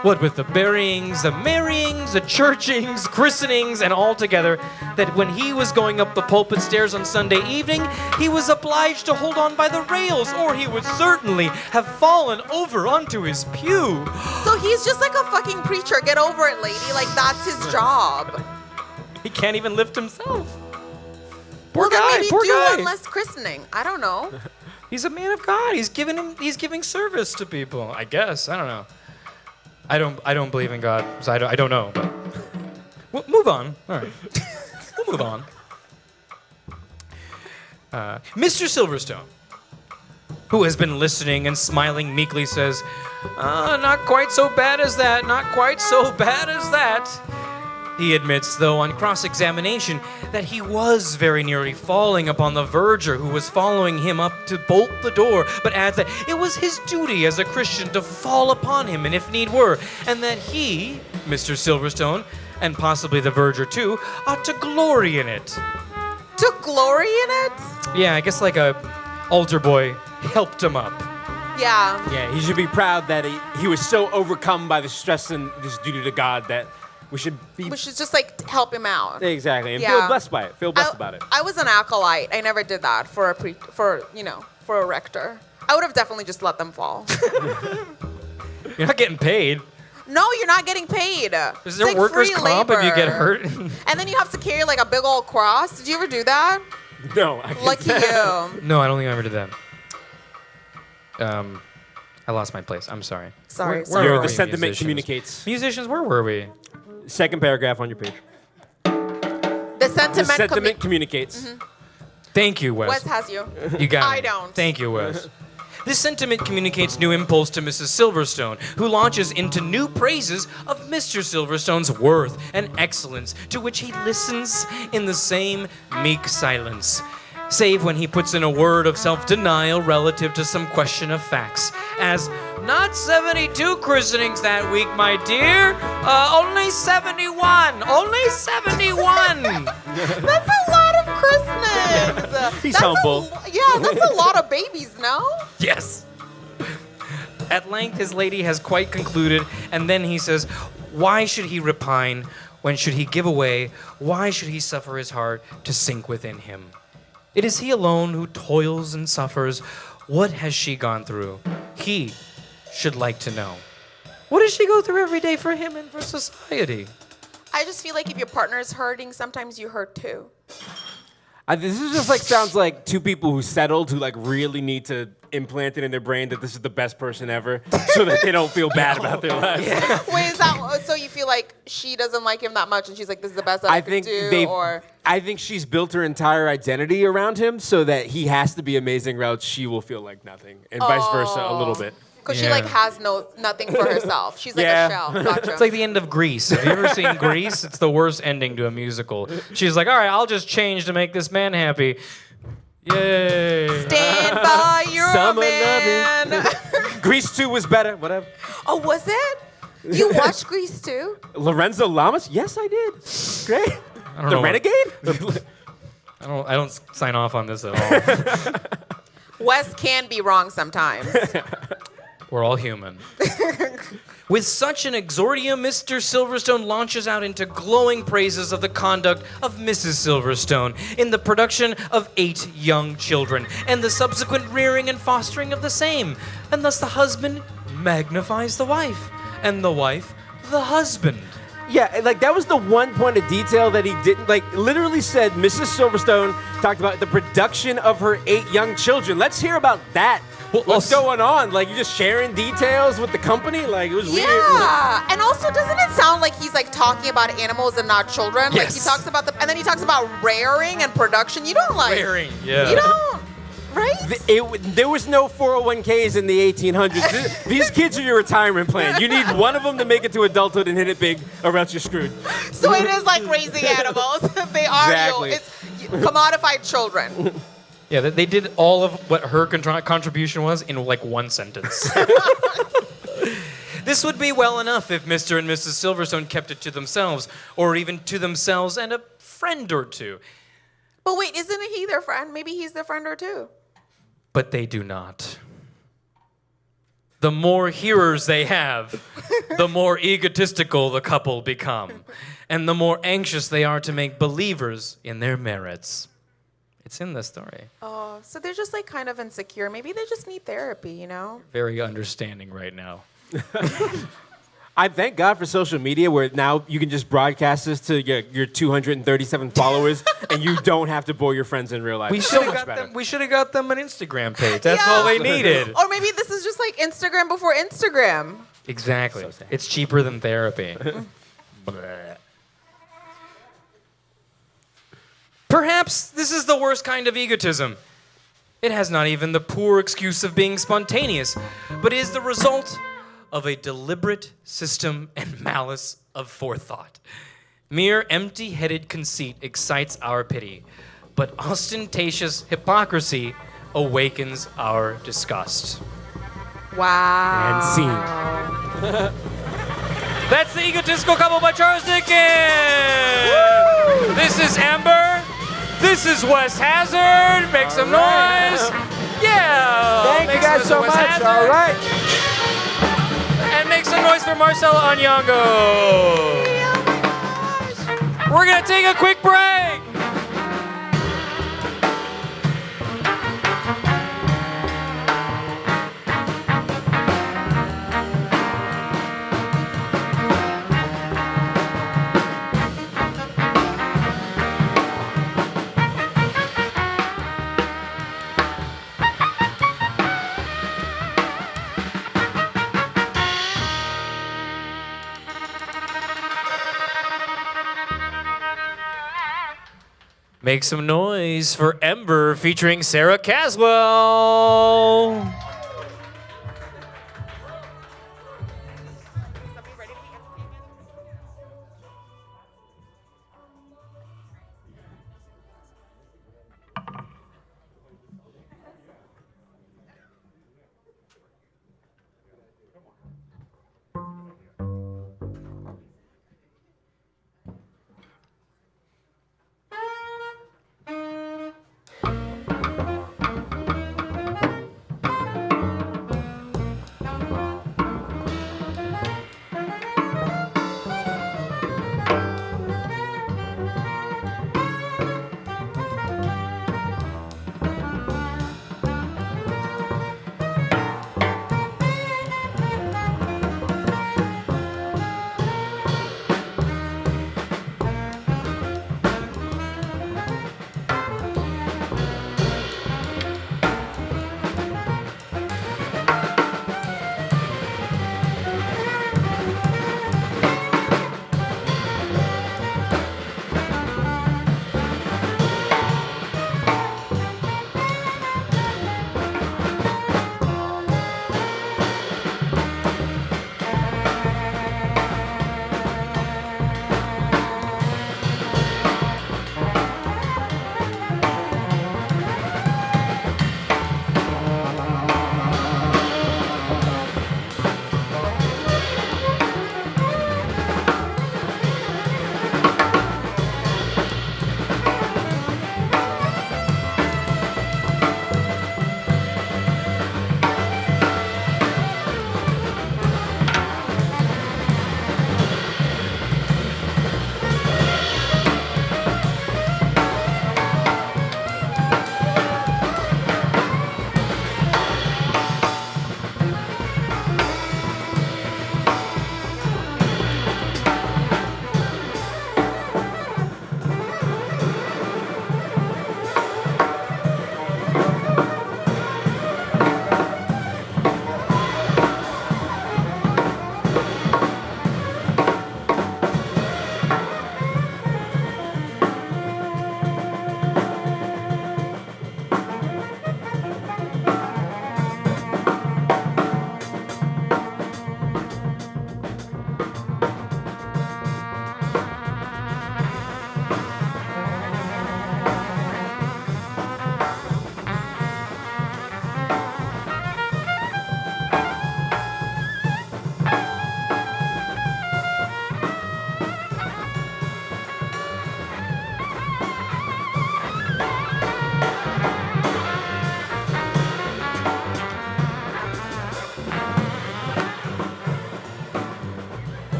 What with the buryings, the marryings, the churchings, christenings, and all together, that when he was going up the pulpit stairs on Sunday evening, he was obliged to hold on by the rails, or he would certainly have fallen over onto his pew. So he's just like a fucking preacher. Get over it, lady. Like, that's his job. He can't even lift himself. Poor Well, then guy, maybe poor do guy. one less christening. I don't know. He's a man of God. He's giving service to people. I guess. I don't know. I don't believe in God, so I don't know. But we'll move on. All right, we'll move on. Mr. Silverstone, who has been listening and smiling meekly, says, "Not quite so bad as that. Not quite so bad as that." He admits, though, on cross-examination, that he was very nearly falling upon the verger who was following him up to bolt the door, but adds that it was his duty as a Christian to fall upon him, and if need were, and that he, Mr. Silverstone, and possibly the verger too, ought to glory in it. To glory in it? Yeah, I guess like a altar boy helped him up. Yeah. Yeah, he should be proud that he was so overcome by the stress and this duty to God that we should just like help him out. Exactly, and Yeah. feel blessed by it. Feel blessed about it. I was an acolyte. I never did that for a rector. I would have definitely just let them fall. You're not getting paid. No, you're not getting paid. Is It's there like workers' free comp if you labor. get hurt? And then you have to carry like a big old cross. Did you ever do that? No, I can't. Lucky you. No, I don't think I ever did that. I lost my place. I'm sorry. Sorry, Where sorry. were The we, sentiment musicians? communicates. Musicians, where were we? Second paragraph on your page. The sentiment, The sentiment communicates. Thank you, Wes. Wes has you. You got I me. don't. Thank you, Wes. This sentiment communicates new impulse to Mrs. Silverstone, who launches into new praises of Mr. Silverstone's worth and excellence, to which he listens in the same meek silence, save when he puts in a word of self-denial relative to some question of facts, as, "Not 72 christenings that week, my dear. Only 71. Only 71. That's a lot of Christmas. He's That's humble. That's a lot of babies, no? Yes. At length, his lady has quite concluded, and then he says, "Why should he repine? When should he give away? Why should he suffer his heart to sink within him? It is he alone who toils and suffers. What has she gone through? He should like to know. What does she go through every day for him and for society? I just feel like if your partner is hurting, sometimes you hurt too. This is just like sounds like two people who settled who like really need to implant it in their brain that this is the best person ever, so that they don't feel bad about their lives. Wait, is that so? You feel like she doesn't like him that much, and she's like, "This is the best that I could do," or I think she's built her entire identity around him, so that he has to be amazing, or else she will feel like nothing, and vice versa a little bit. because she like has nothing for herself. She's like a shell. Gotcha. It's like the end of Grease. Have you ever seen Grease? It's the worst ending to a musical. She's like, all right, I'll just change to make this man happy. Yay. Stand by your Summer man. Grease 2 was better, whatever. Oh, was it? You watched Grease too? Lorenzo Lamas? Yes, I did. Great. I don't The know. Renegade? I don't sign off on this at all. Wes can be wrong sometimes. We're all human. With such an exordium, Mr. Silverstone launches out into glowing praises of the conduct of Mrs. Silverstone in the production of 8 young children and the subsequent rearing and fostering of the same. And thus the husband magnifies the wife, and the wife the husband. Yeah, like that was the one point of detail that he didn't, like literally said Mrs. Silverstone talked about the production of her 8 young children. Let's hear about that. Well, What's going on? Like, you just sharing details with the company? Like, it was weird. Yeah, and also doesn't it sound like he's like talking about animals and not children? Like he Yes. talks about and then he talks about rearing and production. You don't like Rearing, yeah. You don't, right? There was no 401ks in the 1800s. These kids are your retirement plan. You need one of them to make it to adulthood and hit it big, or else you're screwed. So it is like raising animals. They are Exactly. it's commodified children. Yeah, they did all of what her contribution was in like one sentence. This would be well enough if Mr. and Mrs. Silverstone kept it to themselves, or even to themselves and a friend or two. But wait, isn't he their friend? Maybe he's their friend or two. But they do not. The more hearers they have, the more egotistical the couple become, and the more anxious they are to make believers in their merits. It's in the story. Oh, so they're just like kind of insecure. Maybe they just need therapy, you know? Very understanding right now. I thank God for social media where now you can just broadcast this to your 237 followers and you don't have to bore your friends in real life. We It's should so have much got better. them. We should have got them an Instagram page. That's Yeah. all they needed. Or maybe this is just like Instagram before Instagram. Exactly. So sad. It's cheaper than therapy. Bleh. Perhaps this is the worst kind of egotism. It has not even the poor excuse of being spontaneous, but is the result of a deliberate system and malice of forethought. Mere empty-headed conceit excites our pity, but ostentatious hypocrisy awakens our disgust. Wow. And scene. That's the Egotistical Couple by Charles Dickens! This is Amber. This is Wes Hazard. Make some noise. Yeah. Thank Make you guys some so noise for much. Wes All Hazard. right. And make some noise for Marcela Onyango. We're going to take a quick break. Make some noise for Ember featuring Sara Caswell.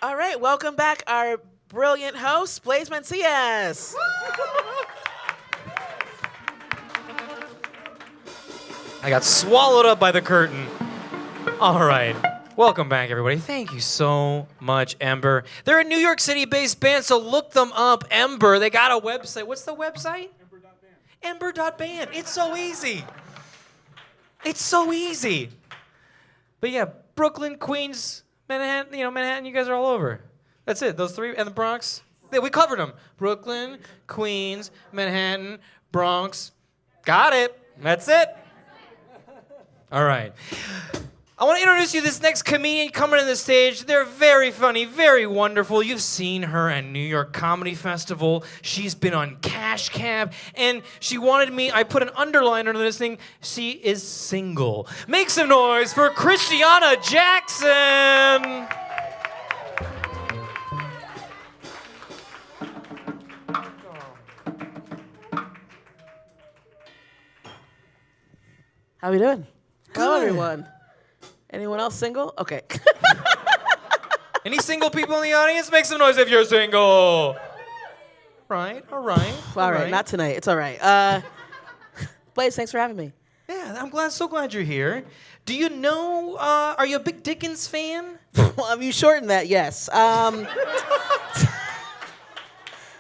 All right, welcome back, our brilliant host, Blaze Mancillas. I got swallowed up by the curtain. All right. Welcome back, everybody. Thank you so much, Ember. They're a New York City-based band, so look them up, Ember. They got a website. What's the website? Ember.band. It's so easy. It's so easy. But yeah, Brooklyn, Queens, Manhattan, Manhattan, you guys are all over. That's it. Those three, and the Bronx. Yeah, we covered them. Brooklyn, Queens, Manhattan, Bronx. Got it. That's it. All right. I want to introduce you to this next comedian coming to the stage. They're very funny, very wonderful. You've seen her at New York Comedy Festival. She's been on Cash Cab, and she wanted me, I put an underline under this thing, she is single. Make some noise for Christiana Jackson. How we doing? Hello, everyone. Anyone else single? Okay. Any single people in the audience? Make some noise if you're single. All right. All right, not tonight. It's all right. Blaze, thanks for having me. Yeah, I'm so glad you're here. Do you know, are you a big Dickens fan? Well, have you shortened that? Yes.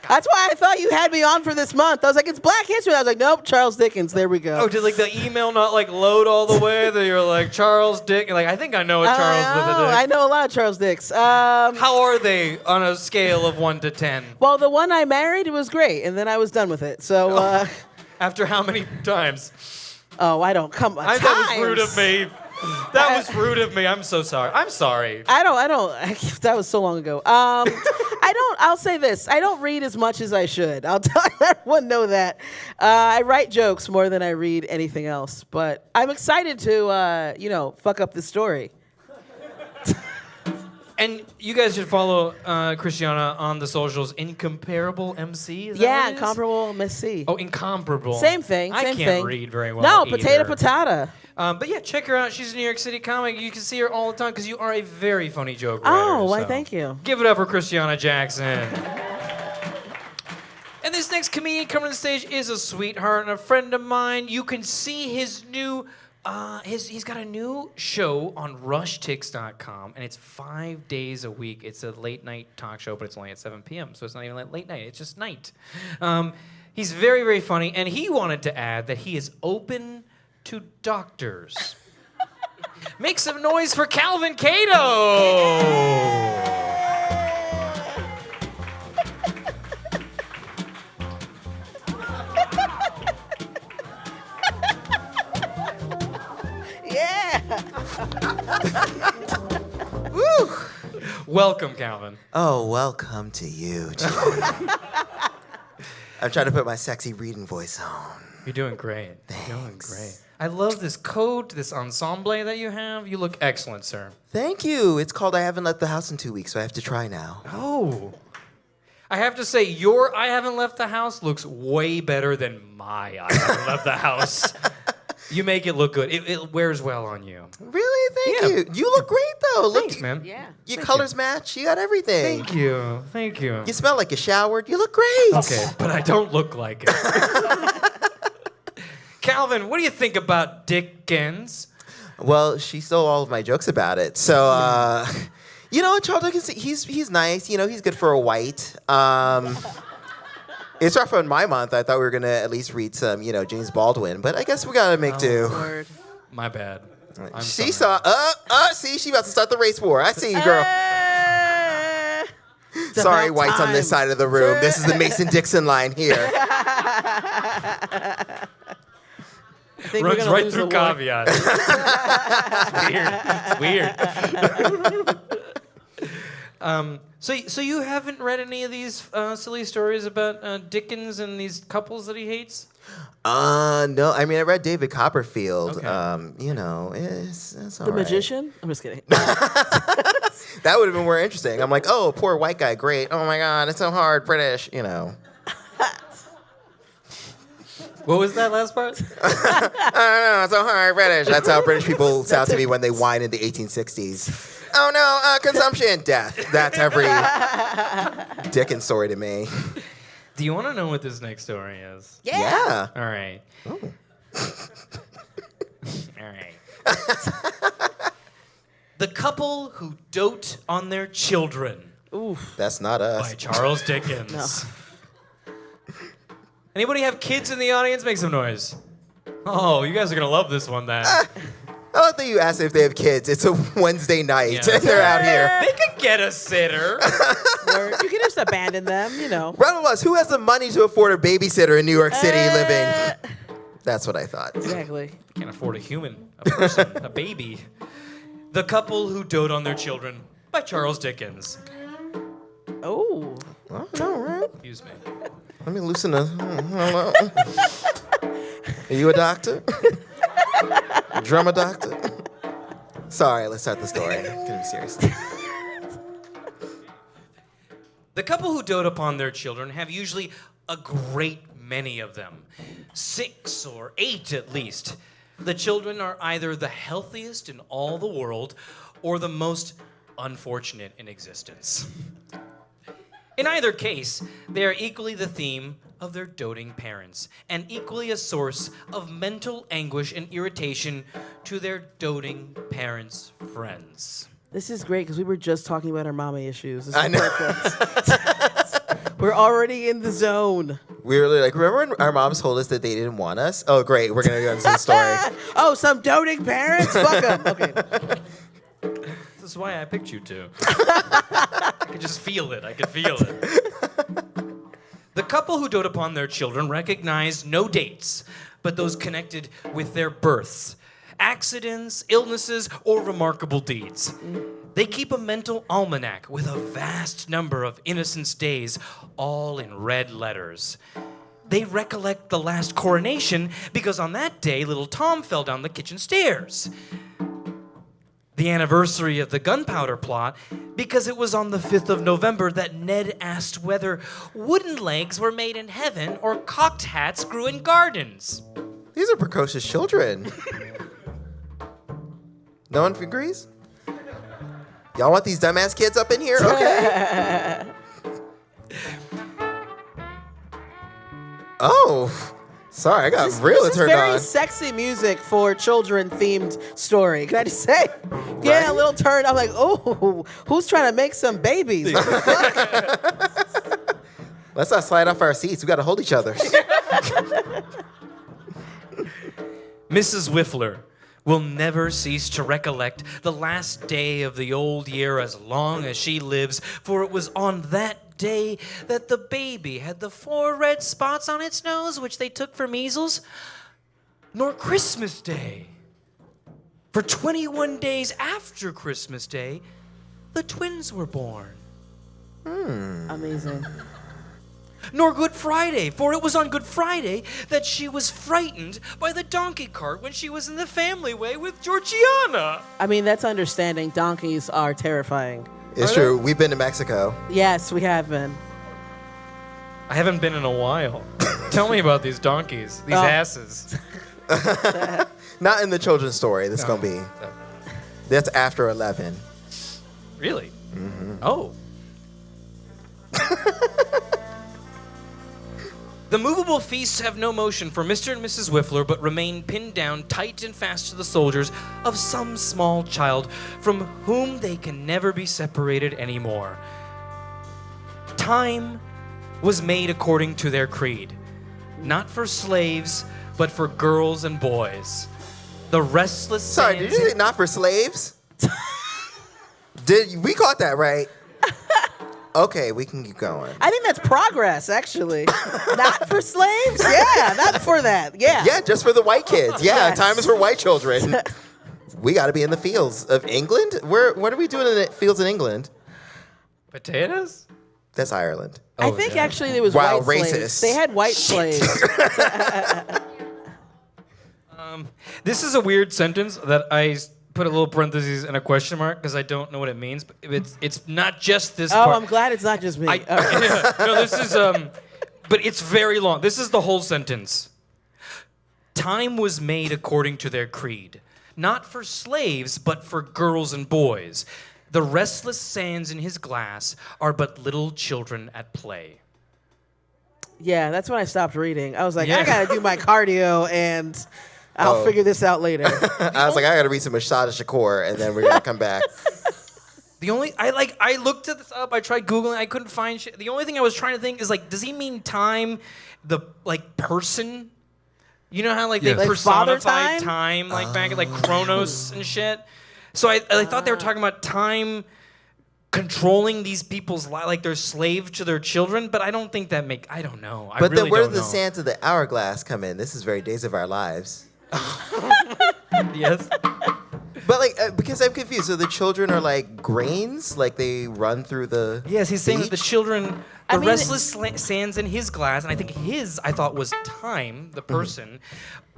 That's why I thought you had me on for this month. I was like, it's Black History. I was like, nope, Charles Dickens. There we go. Oh, did the email not load all the way? That you're like Charles Dick? I think I know a Charles with a dick. I know a lot of Charles Dicks. How are they on a scale of 1 to 10? Well, the one I married, it was great, and then I was done with it. So. After how many times? Oh, I don't come. That was rude of me. That was rude of me. I'm so sorry. I'm sorry. I don't. That was so long ago. I'll say this. I don't read as much as I should. I'll tell everyone know that. I write jokes more than I read anything else. But I'm excited to, fuck up the story. And you guys should follow Christiana on the socials. Incomparable MC? Is that what it is? Incomparable MC. Oh, Incomparable. Same thing. I can't read very well. No, either. potato patata. But yeah, check her out. She's a New York City comic. You can see her all the time because you are a very funny joke writer. Oh, why, thank you. Give it up for Christiana Jackson. And this next comedian coming to the stage is a sweetheart and a friend of mine. You can see his new, he's got a new show on rushtix.com, and it's 5 days a week. It's a late night talk show, but it's only at 7 p.m., so it's not even late night. It's just night. He's very, very funny, and he wanted to add that he is open to doctors. Make some noise for Calvin Cato. Yeah. Woo! Welcome, Calvin. Oh, welcome to you, Jay. I'm trying to put my sexy reading voice on. You're doing great. Thanks. You're doing great. I love this coat, this ensemble that you have. You look excellent, sir. Thank you. It's called I Haven't Left the House in 2 weeks, so I have to try now. Oh. I have to say, your I Haven't Left the House looks way better than my I Haven't Left the House. You make it look good. It wears well on you. Really? Thank you. You look great, though. Look, Thanks, man. Yeah. your colors match. You got everything. Thank you. Thank you. You smell like you showered. You look great. Okay, but I don't look like it. Calvin, what do you think about Dickens? Well, she stole all of my jokes about it. So, you know what, Charles Dickens, he's nice. You know, he's good for a white. It's rough on my month. I thought we were going to at least read some, James Baldwin. But I guess we got to make do. Word. My bad. I'm She sorry. see, she about to start the race war. I see you, girl. It's Sorry, about whites on this time. side of the room. This is the Mason-Dixon line here. I think we're Runs gonna right lose through the war. caveat. It's weird. So you haven't read any of these silly stories about Dickens and these couples that he hates? No. I mean, I read David Copperfield. Okay. It's all The right. Magician? I'm just kidding. That would have been more interesting. I'm like, oh, poor white guy, great. Oh my God, it's so hard, British, What was that last part? I don't know. It's so hard British. That's how British people sound to me when they whine in the 1860s. Oh no, consumption, death. That's every Dickens story to me. Do you want to know what this next story is? Yeah. All right. Oh. All right. The Couple Who Dote on Their Children That's not us. by Charles Dickens. Anybody have kids in the audience? Make some noise. Oh, you guys are going to love this one then. I don't think you asked if they have kids. It's a Wednesday night, Yeah. and they're out here. They could get a sitter. Or you can just abandon them, you know. Round of applause. Who has the money to afford a babysitter in New York City living? That's what I thought. Exactly. Can't afford a human, a person, a baby. The Couple Who Dote on Their Children by Charles Dickens. Oh. Well, all right. Excuse me. Let me loosen a. Hello. Are you a doctor? Drummer doctor? Sorry, let's start the story. Gonna be serious. The couple who dote upon their children have usually a great many of them. 6 or 8 at least. The children are either the healthiest in all the world or the most unfortunate in existence. In either case, they are equally the theme of their doting parents and equally a source of mental anguish and irritation to their doting parents' friends. This is great because we were just talking about our mommy issues. This is I know. perfect. We're already in the zone. We were like, remember when our moms told us that they didn't want us? Oh, great. We're going to go into the story. Oh, some doting parents? Fuck them. Okay. This is why I picked you two. I could just feel it. I could feel it. The couple who dote upon their children recognize no dates, but those connected with their births, accidents, illnesses, or remarkable deeds. They keep a mental almanac with a vast number of innocence days, all in red letters. They recollect the last coronation because on that day, little Tom fell down the kitchen stairs. The anniversary of the gunpowder plot because it was on the 5th of November that Ned asked whether wooden legs were made in heaven or cocked hats grew in gardens. These are precocious children. No one agrees? Y'all want these dumbass kids up in here? Okay. Oh, sorry, I got real This is turned very on. sexy music for children-themed story. Can I just say? Yeah, a little turn. I'm like, oh, who's trying to make some babies? What the fuck? Let's not slide off our seats. We got to hold each other. Mrs. Whiffler will never cease to recollect the last day of the old year as long as she lives, for it was on that day that the baby had the 4 red spots on its nose, which they took for measles, nor Christmas Day. For 21 days after Christmas Day, the twins were born. Amazing. Nor Good Friday, for it was on Good Friday that she was frightened by the donkey cart when she was in the family way with Georgiana. I mean, that's understanding. Donkeys are terrifying. It's true. We've been to Mexico. Yes, we have been. I haven't been in a while. Tell me about these donkeys, these Oh. asses. Not in the children's story. That's going to be. That's after 11. Really? Oh. The movable feasts have no motion for Mr. and Mrs. Whiffler, but remain pinned down tight and fast to the soldiers of some small child from whom they can never be separated anymore. Time was made according to their creed, not for slaves, but for girls and boys. The restless Sorry, did you say not for slaves? We caught that right? Okay, we can keep going. I think that's progress, actually. Not for slaves? Yeah, not for that. Yeah. Yeah, just for the white kids. Yeah, Yes. time is for white children. We got to be in the fields of England. What are we doing in the fields in England? Potatoes? That's Ireland. I think actually there was Wow, white racist. slaves. They had white slaves. This is a weird sentence that I put a little parentheses and a question mark because I don't know what it means. But it's not just this Oh, part. I'm glad it's not just me. No, this is but it's very long. This is the whole sentence. Time was made according to their creed, not for slaves, but for girls and boys. The restless sands in his glass are but little children at play. Yeah, that's when I stopped reading. I was like, Yeah. I gotta do my cardio, and I'll figure this out later. I was like, I gotta read some Mashada Shakur, and then we're gonna come back. I looked this up. I tried Googling. I couldn't find shit. The only thing I was trying to think is like, does he mean time, the like person? You know how like Yes. they Like Father personified Time? time like back at like Chronos and shit. So I thought they were talking about time controlling these people's lives, like they're slave to their children. But I don't think that I don't know. I But really then where don't do the know. sands of the hourglass come in? This is very Days of Our Lives. Yes. But like, because I'm confused. So the children are like grains, like they run through the. Yes, he's saying that the beach? children, I the mean, restless sands in his glass, and I think I thought was time, the person,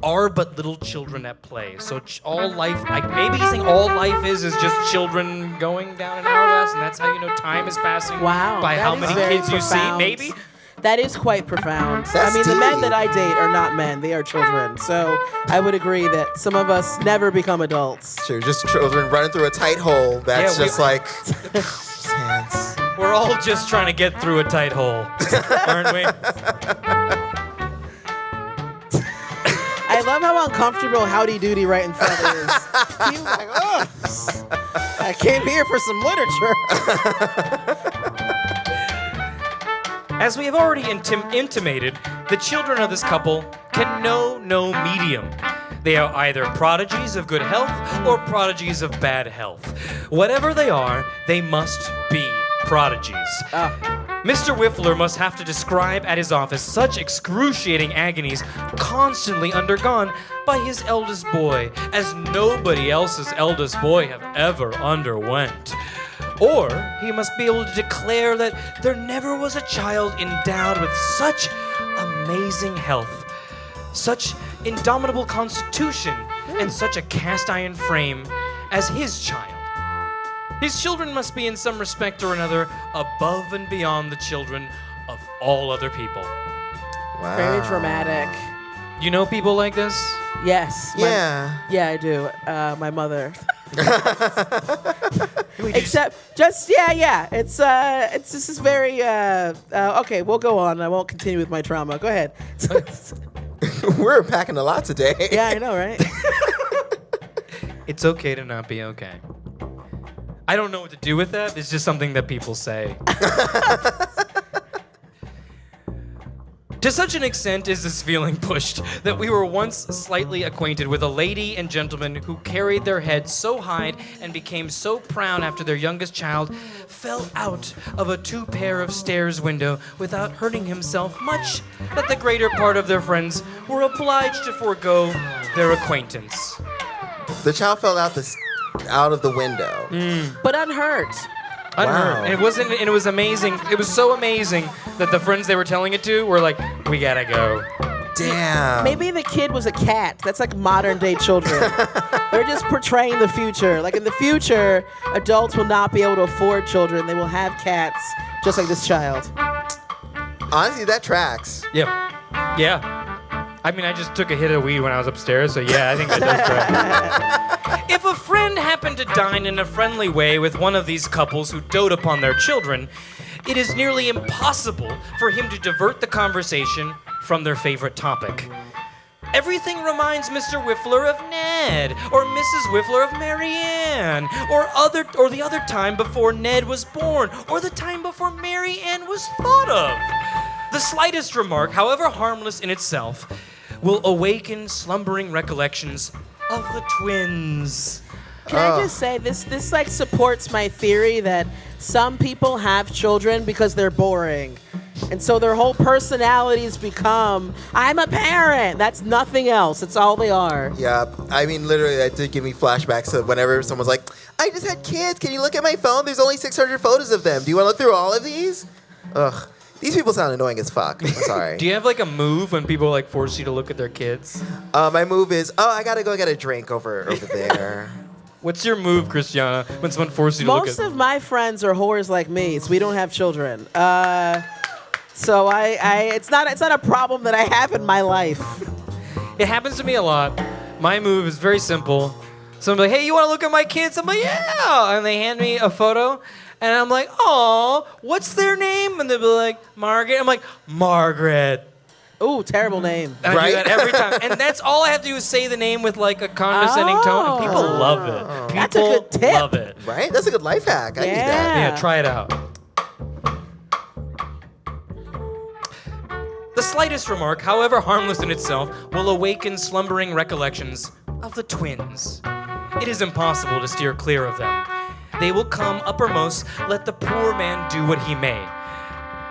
are but little children at play. So all life, like maybe he's saying all life is just children going down an hourglass, and that's how you know time is passing Wow. by that how is many very kids you see, profound. maybe? That is quite profound. That's I mean, the men deep. that I date are not men; they are children. So I would agree that some of us never become adults. Sure, just children running through a tight hole. That's Yeah, just like sands. We're all just trying to get through a tight hole, aren't we? I love how uncomfortable Howdy Doody right in front is. He was like, "Ugh, I came here for some literature." As we have already intimated, the children of this couple can know no medium. They are either prodigies of good health or prodigies of bad health. Whatever they are, they must be prodigies. Mr. Whiffler must have to describe at his office such excruciating agonies constantly undergone by his eldest boy as nobody else's eldest boy have ever underwent. Or he must be able to declare that there never was a child endowed with such amazing health, such indomitable constitution, and such a cast iron frame as his child. His children must be in some respect or another above and beyond the children of all other people. Wow. Very dramatic. You know people like this? Yes. Yeah. Yeah, I do. My mother. We just- Except, yeah. It's this is very okay. We'll go on. I won't continue with my trauma. Go ahead. We're packing a lot today. Yeah, I know, right? It's okay to not be okay. I don't know what to do with that. It's just something that people say. To such an extent is this feeling pushed that we were once slightly acquainted with a lady and gentleman who carried their heads so high and became so proud after their youngest child fell out of a 2-pair of stairs window without hurting himself much that the greater part of their friends were obliged to forego their acquaintance. The child fell out of the window. But unhurt. Unheard. Wow. And it was amazing. It was so amazing that the friends they were telling it to were like, we gotta go. Damn. Maybe the kid was a cat. That's like modern day children. They're just portraying the future. Like in the future, adults will not be able to afford children. They will have cats, just like this child. Honestly, that tracks. Yep. Yeah. I mean, I just took a hit of weed when I was upstairs, so yeah, I think that does track. If a friend happened to dine in a friendly way with one of these couples who dote upon their children, it is nearly impossible for him to divert the conversation from their favorite topic. Everything reminds Mr. Whiffler of Ned, or Mrs. Whiffler of Marianne, or the other time before Ned was born, or the time before Mary Ann was thought of. The slightest remark, however harmless in itself, will awaken slumbering recollections of the twins. Can I just say this like supports my theory that some people have children because they're boring. And so their whole personalities become, I'm a parent. That's nothing else. It's all they are. Yeah, I mean, literally, that did give me flashbacks to whenever someone's like, I just had kids. Can you look at my phone? There's only 600 photos of them. Do you want to look through all of these? Ugh. These people sound annoying as fuck. I'm sorry. Do you have like a move when people like force you to look at their kids? My move is, I gotta go get a drink over there. What's your move, Christiana, when someone forces you to look Most at... of my friends are whores like me, so we don't have children. So it's not a problem that I have in my life. It happens to me a lot. My move is very simple. Someone's like, hey, you want to look at my kids? I'm like, yeah. And they hand me a photo. And I'm like, oh, what's their name? And they'll be like, Margaret. I'm like, Margaret. Ooh, terrible name. And I do that every time. And that's all I have to do is say the name with like a condescending tone. And people love it. People That's a good tip. love it. Right? That's a good life hack. I need that. Yeah, try it out. The slightest remark, however harmless in itself, will awaken slumbering recollections of the twins. It is impossible to steer clear of them. They will come uppermost, let the poor man do what he may.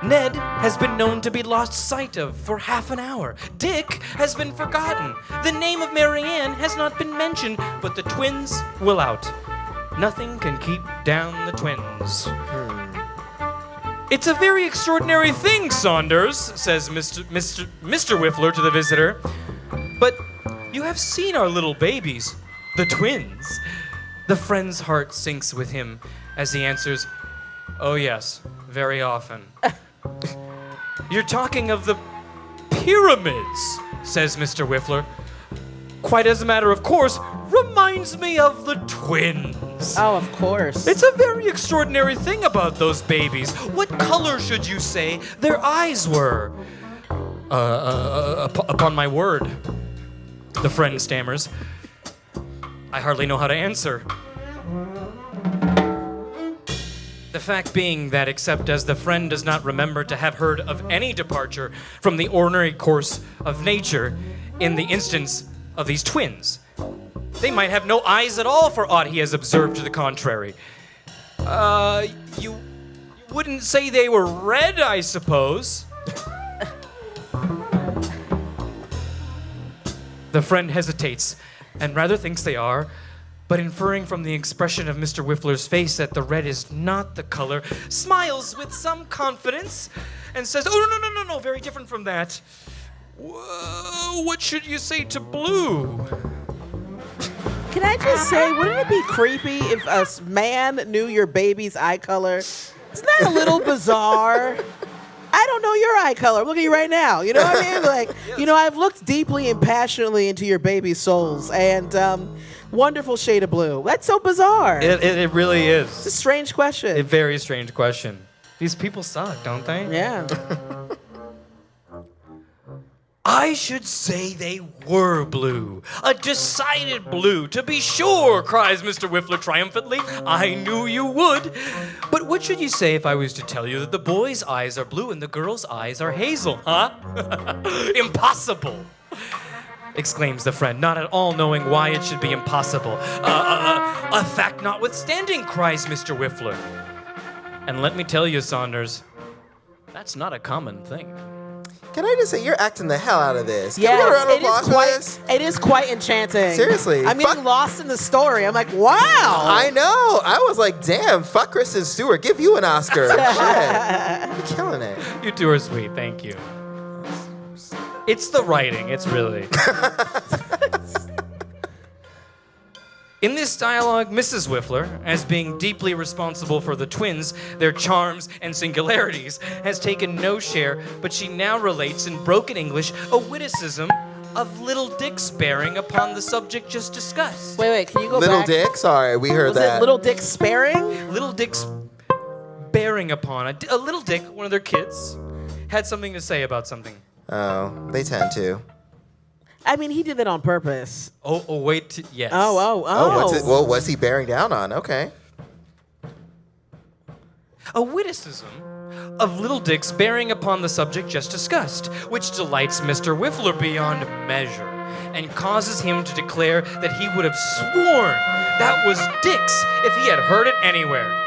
Ned has been known to be lost sight of for half an hour. Dick has been forgotten. The name of Marianne has not been mentioned, but the twins will out. Nothing can keep down the twins. It's a very extraordinary thing, Saunders, says Mr. Whiffler to the visitor. But you have seen our little babies, the twins. The friend's heart sinks with him as he answers, oh yes, very often. You're talking of the pyramids, says Mr. Whiffler. Quite as a matter of course, reminds me of the twins. Oh, of course. It's a very extraordinary thing about those babies. What color should you say their eyes were? Upon my word, the friend stammers. I hardly know how to answer. The fact being that, except as the friend does not remember to have heard of any departure from the ordinary course of nature in the instance of these twins, they might have no eyes at all for aught he has observed to the contrary. You wouldn't say they were red, I suppose? The friend hesitates and rather thinks they are, but inferring from the expression of Mr. Whiffler's face that the red is not the color, smiles with some confidence and says, oh, no, very different from that. What should you say to blue? Can I just say, wouldn't it be creepy if a man knew your baby's eye color? Isn't that a little bizarre? I don't know your eye color. I'm looking at you right now. You know what I mean? Like, I've looked deeply and passionately into your baby's souls, and wonderful shade of blue. That's so bizarre. It really is. It's a strange question. A very strange question. These people suck, don't they? Yeah. I should say they were blue. A decided blue, to be sure, cries Mr. Whiffler triumphantly. I knew you would. But what should you say if I was to tell you that the boy's eyes are blue and the girl's eyes are hazel, huh? Impossible, exclaims the friend, not at all knowing why it should be impossible. A fact notwithstanding, cries Mr. Whiffler. And let me tell you, Saunders, that's not a common thing. Can I just say, you're acting the hell out of this. Can we Yes, get a round of applause for this? it is quite enchanting. Seriously, I'm getting lost in the story. I'm like, wow. I know. I was like, damn, fuck Kristen Stewart. Give you an Oscar. Shit. You're killing it. You two are sweet, thank you. It's the writing, it's really. In this dialogue, Mrs. Whiffler, as being deeply responsible for the twins, their charms and singularities, has taken no share, but she now relates in broken English a witticism of Little Dick's bearing upon the subject just discussed. Wait, can you go Little back? Dick? Sorry, we heard Was that. it Little Dick sparing? Little Dick's bearing upon a Little Dick, one of their kids, had something to say about something. Oh, they tend to. I mean, he did that on purpose. Wait, yes. Oh. What's he bearing down on? Okay. A witticism of Little Dick's bearing upon the subject just discussed, which delights Mr. Whiffler beyond measure, and causes him to declare that he would have sworn that was Dick's if he had heard it anywhere.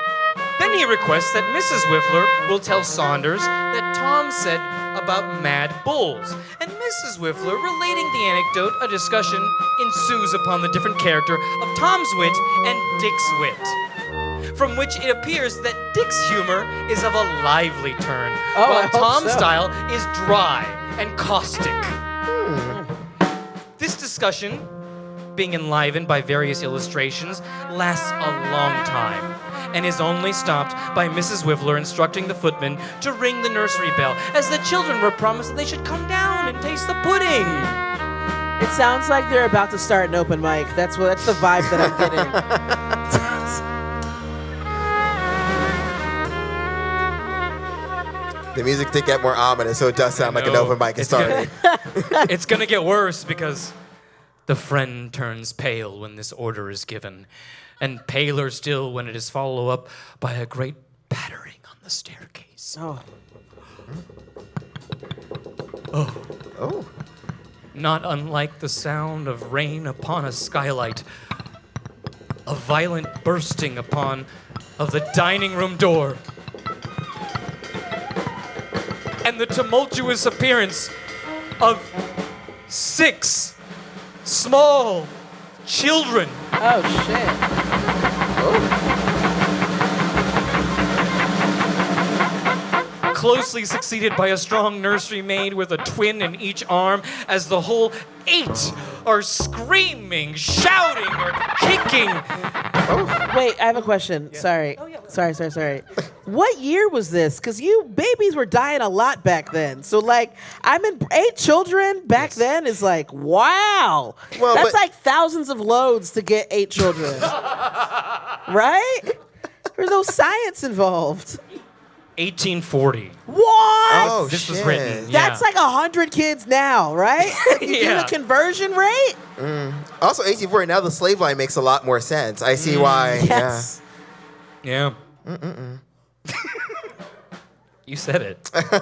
Then he requests that Mrs. Whiffler will tell Saunders that Tom said about mad bulls, and Mrs. Whiffler, relating the anecdote, a discussion ensues upon the different character of Tom's wit and Dick's wit, from which it appears that Dick's humor is of a lively turn, while Tom's style is dry and caustic. This discussion, being enlivened by various illustrations, lasts a long time, and is only stopped by Mrs. Whiffler instructing the footman to ring the nursery bell, as the children were promised that they should come down and taste the pudding. It sounds like they're about to start an open mic. That's the vibe that I'm getting. The music did get more ominous, so it does sound like an open mic is starting. It's gonna get worse because the friend turns pale when this order is given, and paler still when it is followed up by a great pattering on the staircase. Oh. Oh. Not unlike the sound of rain upon a skylight, a violent bursting of the dining room door, and the tumultuous appearance of 6 small children. Oh, shit. Closely succeeded by a strong nursery maid with a twin in each arm, as the whole 8 are screaming, shouting, or kicking. Wait, I have a question. Sorry. Sorry. What year was this? Because babies were dying a lot back then. So, like, 8 children back then is like, wow. Well, That's but- like thousands of loads to get 8 children. Right? There's no science involved. 1840. What? Oh, This was shit. written. Yeah. That's like 100 kids now, right? If you do Yeah. the conversion rate? Also, 1840, now the slave line makes a lot more sense. I see why. Yes. Yeah. You said it. Yeah.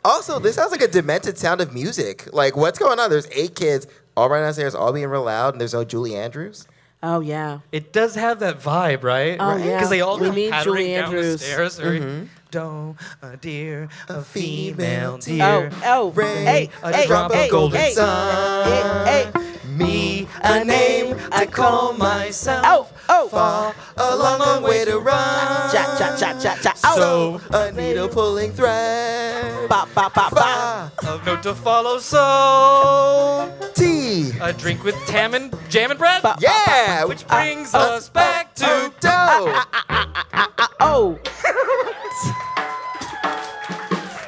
Also, this sounds like a demented sound of music. Like, what's going on? There's 8 kids all right downstairs, all being real loud, and there's no Julie Andrews. Oh, yeah. It does have that vibe, right? Oh, yeah. Because they all We come need pattering Julie down Andrews. the stairs. Do, a dear, a female dear. Oh, Rain, hey, a hey, drop of hey, golden hey, sun. hey, Me, A name I call myself. Oh. a long way to run. Cha. So, A needle pulling thread. Ba. a note to follow. So, Tea. a drink with jam and bread. Yeah. Which brings us back to dough. Oh.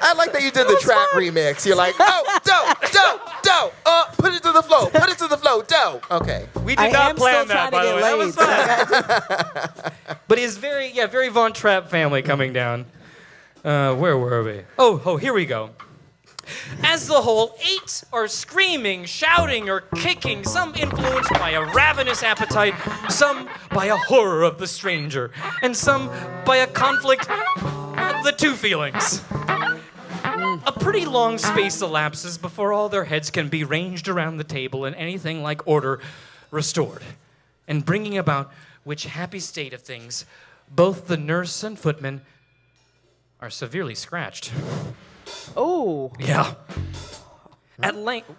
I like that you did the trap remix. You're like, oh, dough. Put it to the flow. Dough. Okay. We I did not am plan still that, trying by to the way. get That was fun. But it's very Von Trapp family coming down. Where were we? Oh, here we go. As the whole 8 are screaming, shouting, or kicking, some influenced by a ravenous appetite, some by a horror of the stranger, and some by a conflict of the 2 feelings. A pretty long space elapses before all their heads can be ranged around the table and anything like order restored, and bringing about which happy state of things both the nurse and footman are severely scratched. Oh. Yeah. At length.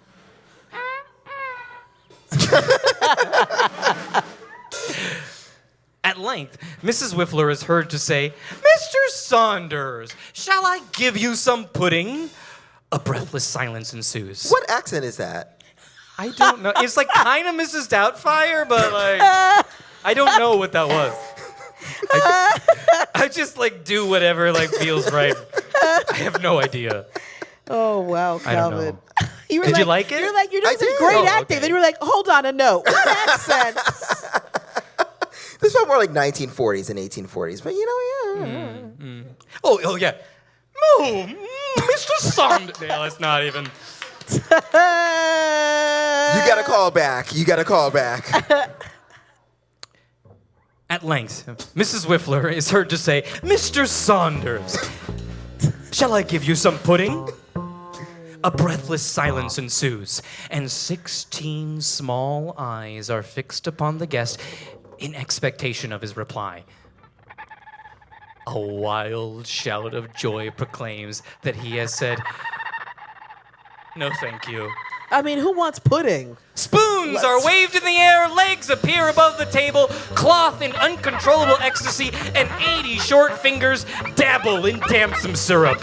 At length, Mrs. Whiffler is heard to say, "Mr. Saunders, shall I give you some pudding?" A breathless silence ensues. What accent is that? I don't know. It's like kind of Mrs. Doubtfire, but like, I don't know what that was. I just like do whatever like feels right. I have no idea. Oh, wow, I don't Calvin. know. Did you like it? You're like, you're doing I some did. great Oh, acting. okay. Then you were like, hold on a note. What accent? This felt more like 1940s and 1840s, but you know, yeah. Oh yeah. No, Mr. Saunders. No, it's not even. You gotta call back. At length, Mrs. Whiffler is heard to say, "Mr. Saunders, shall I give you some pudding?" A breathless silence ensues, and 16 small eyes are fixed upon the guest in expectation of his reply. A wild shout of joy proclaims that he has said, "No, thank you." I mean, who wants pudding? Spoons are waved in the air, legs appear above the table, cloth in uncontrollable ecstasy, and 80 short fingers dabble in damson syrup.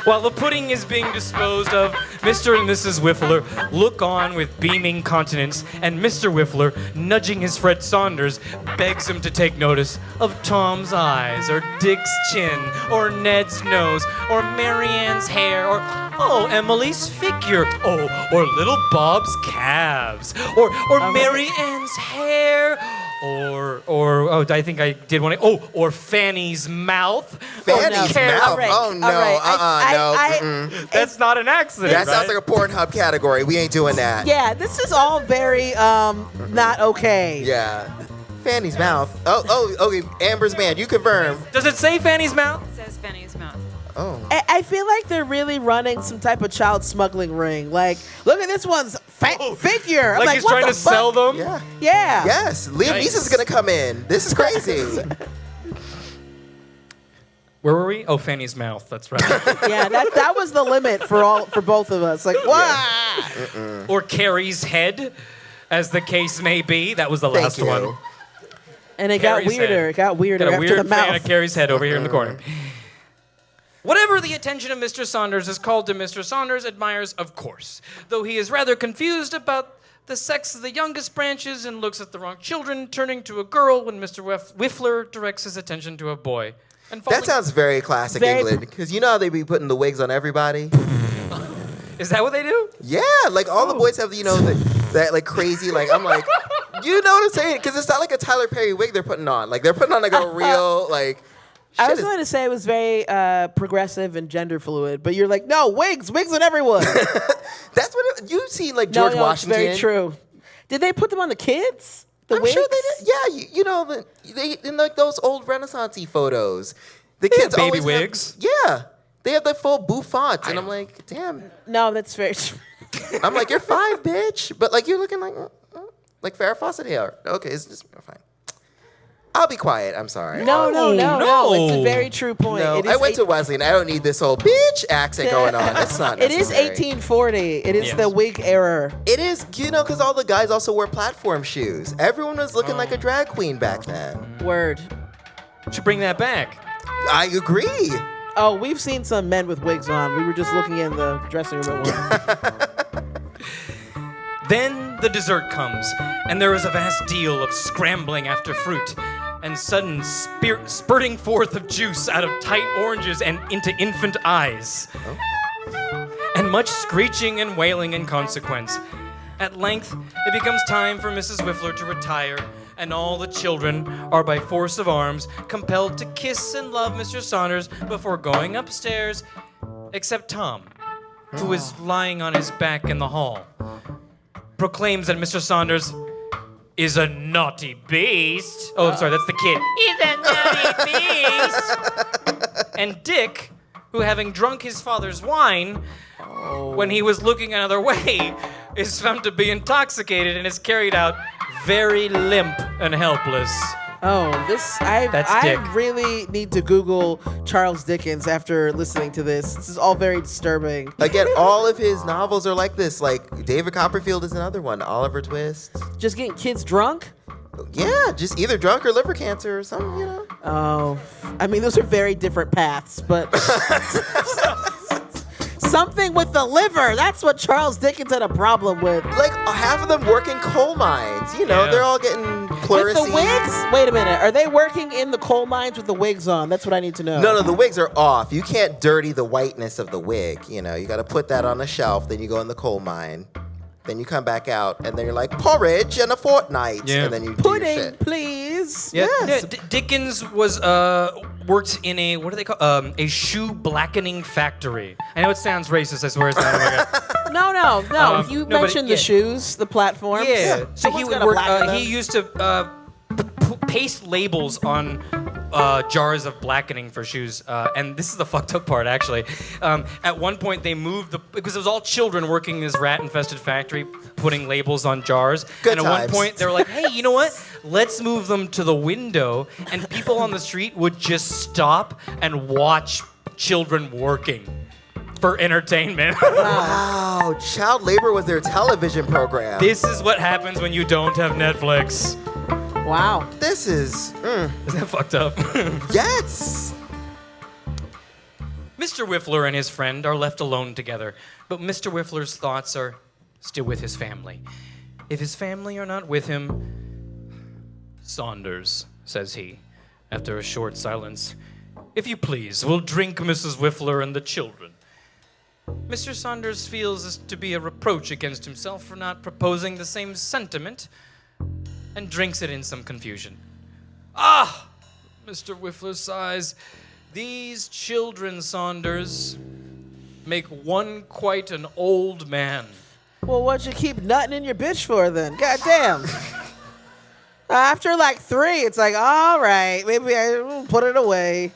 While the pudding is being disposed of, Mr. and Mrs. Whiffler look on with beaming countenance, and Mr. Whiffler, nudging his friend Saunders, begs him to take notice of Tom's eyes, or Dick's chin, or Ned's nose, or Marianne's hair, or Emily's figure, or little Bob's calves, or Mary Ann's hair, I think I did one. Or Fanny's mouth. Fanny's mouth. All right. Oh no. All right. That's not an accident. That sounds right? like a Pornhub category. We ain't doing that. Yeah, this is all very not okay. Yeah. Fanny's mouth. Okay. Amber's man, you confirm. Does it say Fanny's mouth? It says Fanny's mouth. Oh. I feel like they're really running some type of child smuggling ring. Like, look at this one's figure. I'm Like like, he's what trying the to sell fuck? them? Yeah. Yeah. Yes. Liam Nice. Neeson's gonna come in. This is crazy. Where were we? Oh, Fanny's mouth. That's right. Yeah, that was the limit for both of us. Like, what? Or Carrie's head, as the case may be. That was the Thank last you. one. And it got Carrie's weirder. head. It got weirder Got a after weird the fan mouth. of Carrie's head over here in the corner. Whatever the attention of Mr. Saunders is called to Mr. Saunders admires, of course, though he is rather confused about the sex of the youngest branches and looks at the wrong children, turning to a girl when Mr. Whiffler directs his attention to a boy. And That sounds very classic Very- England. Because you know how they be putting the wigs on everybody? Is that what they do? Yeah, like all the boys have, that like crazy, like, I'm like, you know what I'm saying? Because it's not like a Tyler Perry wig they're putting on. Like, they're putting on like a real, like, I shit was is- going to say it was very progressive and gender fluid, but you're like, no, wigs on everyone. That's what you've seen, like George no, Washington. it's very true. Did they put them on the kids? The I'm wigs? sure they did. Yeah, you know, they in like those old Renaissance-y photos. The kids baby always wigs. Yeah, they have the full bouffant, and I'm like, damn. No, that's very true. I'm like, you're 5, bitch, but like you're looking like Farrah Fawcett hair. Okay, it's just fine. I'll be quiet. I'm sorry. No. It's a very true point. No, It is I went to Wesleyan. I don't need this whole bitch accent going on. That's not It is necessary. 1840. It is Yes. the wig era. It is, because all the guys also wear platform shoes. Everyone was looking like a drag queen back then. Word. Should bring that back. I agree. Oh, we've seen some men with wigs on. We were just looking in the dressing room at one. Then the dessert comes, and there is a vast deal of scrambling after fruit, and sudden spurting forth of juice out of tight oranges and into infant eyes. And much screeching and wailing in consequence. At length, it becomes time for Mrs. Whiffler to retire, and all the children are by force of arms compelled to kiss and love Mr. Saunders before going upstairs, except Tom, who is lying on his back in the hall, proclaims that Mr. Saunders is a naughty beast. Oh, I'm sorry, that's the kid. He's a naughty beast. And Dick, who having drunk his father's wine, when he was looking another way, is found to be intoxicated and is carried out very limp and helpless. Oh, That's I Dick. really need to Google Charles Dickens after listening to this. This is all very disturbing. Again, all of his novels are like this. Like David Copperfield is another one. Oliver Twist. Just getting kids drunk? Yeah, just either drunk or liver cancer or something, Oh, I mean, those are very different paths, but something with the liver. That's what Charles Dickens had a problem with. Like half of them work in coal mines. Yeah. They're all getting With pleurisy. the wigs? Wait a minute. Are they working in the coal mines with the wigs on? That's what I need to know. No, the wigs are off. You can't dirty the whiteness of the wig. You got to put that on a shelf. Then you go in the coal mine. Then you come back out, and then you're like, porridge in a fortnight. Yeah. And then you do your Pudding, shit. please. Yes. Dickens was worked in a, what do they call, a shoe blackening factory. I know it sounds racist, I swear it's not. Oh my God. No. You no, but mentioned yeah. the shoes, the platforms. Yeah. So he Someone's would gotta work. blacken He them. used to paste labels on jars of blackening for shoes. And this is the fucked up part, actually. At one point, they moved because it was all children working in this rat-infested factory, putting labels on jars. Good and at one times. point, they were like, "Hey, you know what? Let's move them to the window." And people on the street would just stop and watch children working for entertainment. Wow, child labor was their television program. This is what happens when you don't have Netflix. Wow. This is, Is that fucked up? yes. Mr. Whiffler and his friend are left alone together, but Mr. Whiffler's thoughts are still with his family. If his family are not with him, Saunders, says he, after a short silence, if you please, we'll drink Mrs. Whiffler and the children. Mr. Saunders feels this to be a reproach against himself for not proposing the same sentiment and drinks it in some confusion. Ah, Mr. Whiffler sighs, these children, Saunders, make one quite an old man. Well, what'd you keep nutting in your bitch for then? God damn. After like 3, it's like, all right, maybe I will put it away.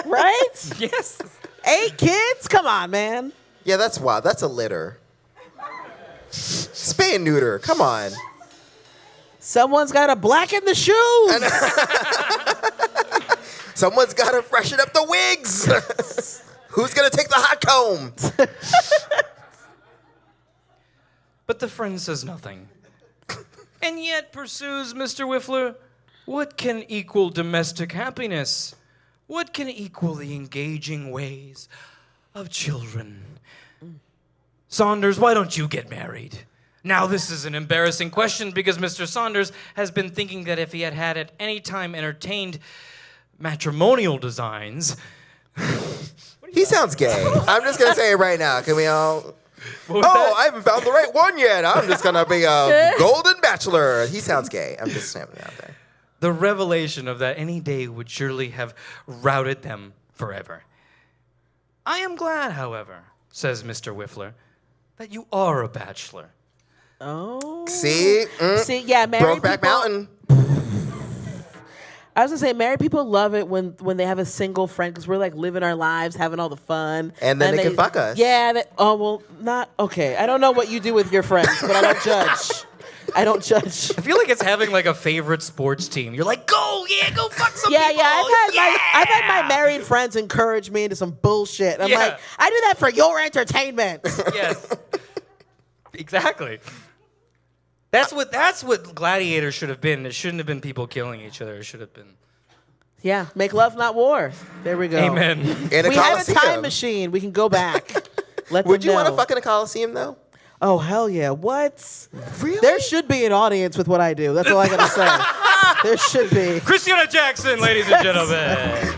Right? Yes. 8 kids? Come on, man. Yeah, that's wild. That's a litter. Spay and neuter. Come on. Someone's got to blacken the shoes. Someone's got to freshen up the wigs. Who's going to take the hot comb? But the friend says nothing. And yet, pursues Mr. Whiffler, what can equal domestic happiness? What can equal the engaging ways of children? Saunders, why don't you get married? Now, this is an embarrassing question because Mr. Saunders has been thinking that if he had at any time entertained matrimonial designs... He sounds gay. I'm just going to say it right now. Can we all... that? I haven't found the right one yet. I'm just going to be a golden bachelor. He sounds gay. I'm just snapping it out there. The revelation of that any day would surely have routed them forever. I am glad, however, says Mr. Whiffler, that you are a bachelor. Oh. See? See, yeah, married Brokeback people. Mountain. I was gonna say, married people love it when they have a single friend because we're like living our lives, having all the fun, And then they can fuck us. Yeah. Oh well, not okay. I don't know what you do with your friends, but I don't judge. I don't judge. I feel like it's having like a favorite sports team. You're like, go fuck some Yeah, people. I've had my married friends encourage me into some bullshit. I'm Yeah. like, I do that for your entertainment. Yes. Exactly. That's what Gladiator should have been. It shouldn't have been people killing each other. It should have been. Yeah, make love, not war. There we go. Amen. In a We have a Coliseum. time machine. We can go back. Let Would them you want to know. fuck in a Coliseum, though? Oh, hell yeah. What? Really? There should be an audience with what I do. That's all I got to say. There should be. Christiana Jackson, ladies and gentlemen.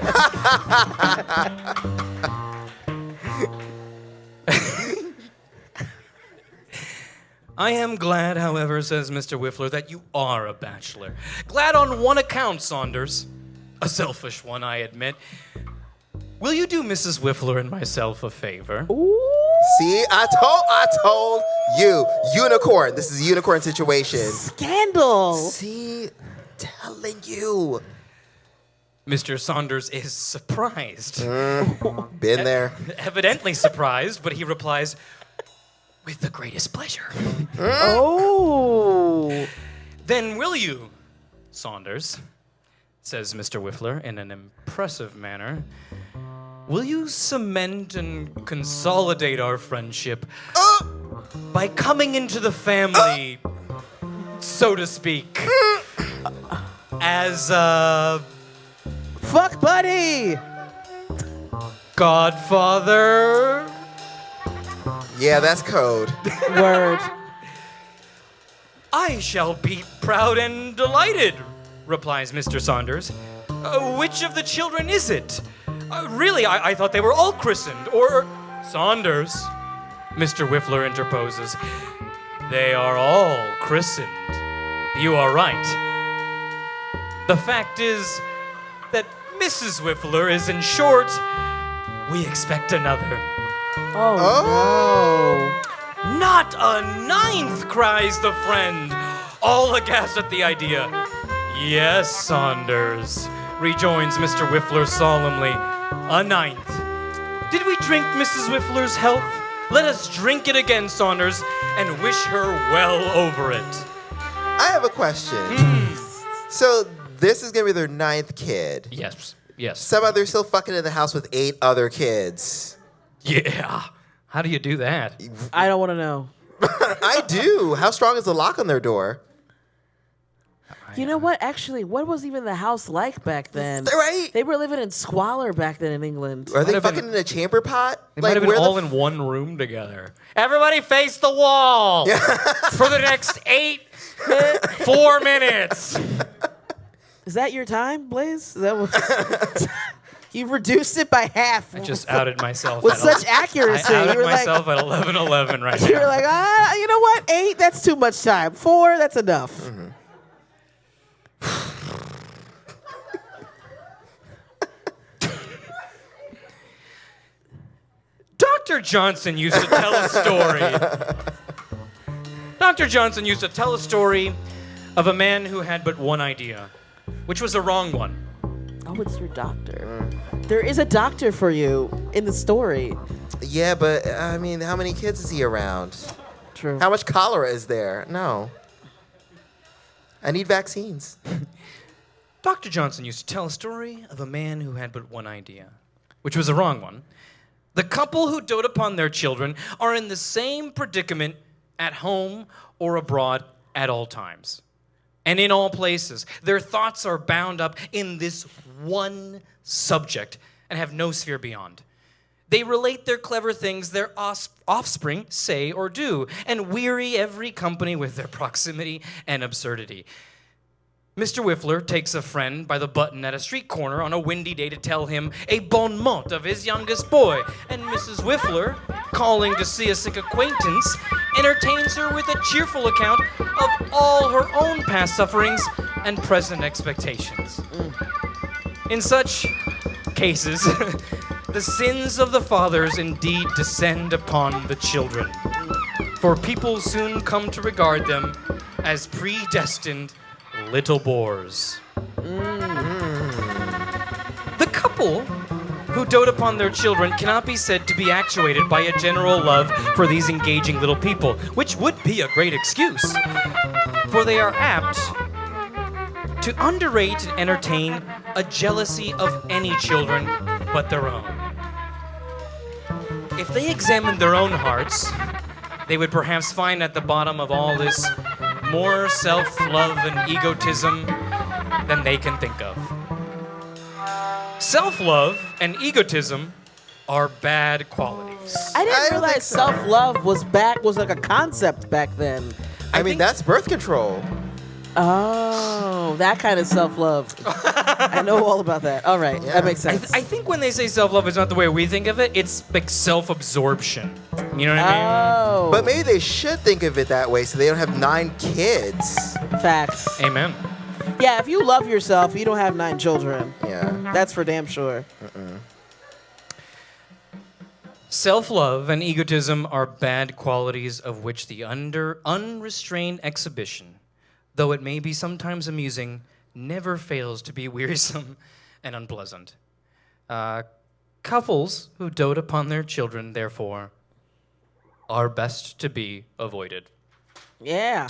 I am glad, however, says Mr. Whiffler, that you are a bachelor. Glad on one account, Saunders. A selfish one, I admit. Will you do Mrs. Whiffler and myself a favor? See, I told you. Unicorn. This is a unicorn situation. Scandal. See, telling you. Mr. Saunders is surprised. Been there. Evidently surprised, but he replies, with the greatest pleasure. Oh. Then will you, Saunders, says Mr. Whiffler in an impressive manner, will you cement and consolidate our friendship by coming into the family, so to speak, as a Fuck buddy. godfather? Yeah, that's code. Word. I shall be proud and delighted, replies Mr. Saunders. Which of the children is it? Really, I thought they were all christened. Or Saunders, Mr. Whiffler interposes. They are all christened. You are right. The fact is that Mrs. Whiffler is in short, we expect another. Oh, Not a ninth, cries the friend, all aghast at the idea. Yes, Saunders, rejoins Mr. Whiffler solemnly, a ninth. Did we drink Mrs. Whiffler's health? Let us drink it again, Saunders, and wish her well over it. I have a question. So this is gonna be their 9th kid. Yes. Somehow they're still fucking in the house with 8 other kids. Yeah. How do you do that? I don't want to know. I do. How strong is the lock on their door? You know what? Actually, what was even the house like back then? Right? They were living in squalor back then in England. Are they Might have fucking in a chamber pot? They might have been where the all in one room together. Everybody face the wall for the next 4 minutes. Is that your time, Blaze? Is that what? You reduced it by half. I just outed myself. with at such accuracy. I outed You were myself at 11:11 right now. You're like, you know what? 8, that's too much time. 4, that's enough. Mm-hmm. Dr. Johnson used to tell a story. Dr. Johnson used to tell a story of a man who had but one idea, which was a wrong one. Oh, it's your doctor. There is a doctor for you in the story. Yeah, but I mean, how many kids is he around? True. How much cholera is there? No. I need vaccines. Dr. Johnson used to tell a story of a man who had but one idea, which was a wrong one. The couple who dote upon their children are in the same predicament at home or abroad at all times. And in all places, their thoughts are bound up in this one subject and have no sphere beyond. They relate their clever things their offspring say or do, and weary every company with their proximity and absurdity. Mr. Whiffler takes a friend by the button at a street corner on a windy day to tell him a bon mot of his youngest boy, and Mrs. Whiffler, calling to see a sick acquaintance, entertains her with a cheerful account of all her own past sufferings and present expectations. In such cases, the sins of the fathers indeed descend upon the children, for people soon come to regard them as predestined little bores. The couple who dote upon their children cannot be said to be actuated by a general love for these engaging little people, which would be a great excuse, for they are apt to underrate and entertain a jealousy of any children but their own. If they examined their own hearts, they would perhaps find at the bottom of all this more self-love and egotism than they can think of. Self-love and egotism are bad qualities. I didn't I don't realize think so. self-love was like a concept back then. I mean, that's birth control. Oh, that kind of self-love. I know all about that. All right, Yeah. that makes sense. I think when they say self-love, it's not the way we think of it. It's like self-absorption. You know what I mean? Oh, But maybe they should think of it that way so they don't have 9 kids. facts. Amen. Yeah, if you love yourself, you don't have 9 children. Yeah. That's for damn sure. Self-love and egotism are bad qualities of which the unrestrained exhibition, though it may be sometimes amusing, never fails to be wearisome and unpleasant. Couples who dote upon their children, therefore, are best to be avoided. Yeah.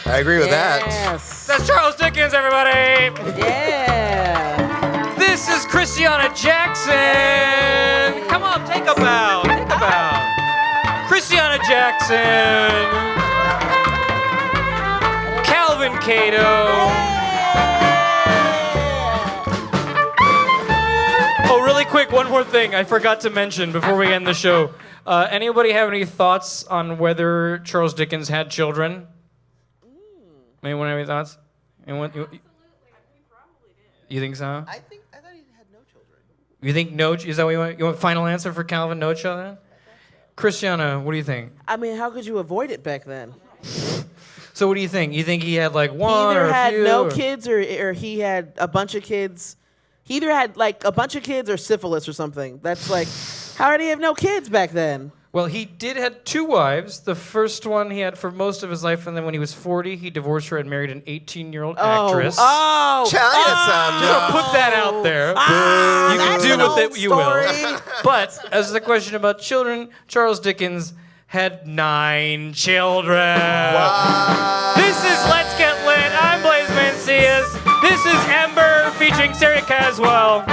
I agree with that. Yes. That's Charles Dickens, everybody! Yeah. This is Christiana Jackson! Come on, take a bow, take a bow. Christiana Jackson! Calvin Cato! Oh, really quick, one more thing I forgot to mention before we end the show. Anybody have any thoughts on whether Charles Dickens had children? Anyone have any thoughts? Anyone? You think so? I thought he had no children. You think no? Is that what you want? You want final answer for Calvin? No children? Christiana, what do you think? I mean, how could you avoid it back then? So what do you think? You think he had like He one either or a had few? no or- kids or he had a bunch of kids. He either had like a bunch of kids or syphilis or something. That's like, how did he have no kids back then? Well, he did had 2 wives. The first one he had for most of his life, and then when he was 40, he divorced her and married an 18-year-old actress. Oh, China sound. Just to put that out there. You can that's do an with old it you will. story. But as the question about children, Charles Dickens had 9 children. Wow. This is Let's Get Lit. I'm Blaze Mancillas. This is Ember featuring Sara Caswell.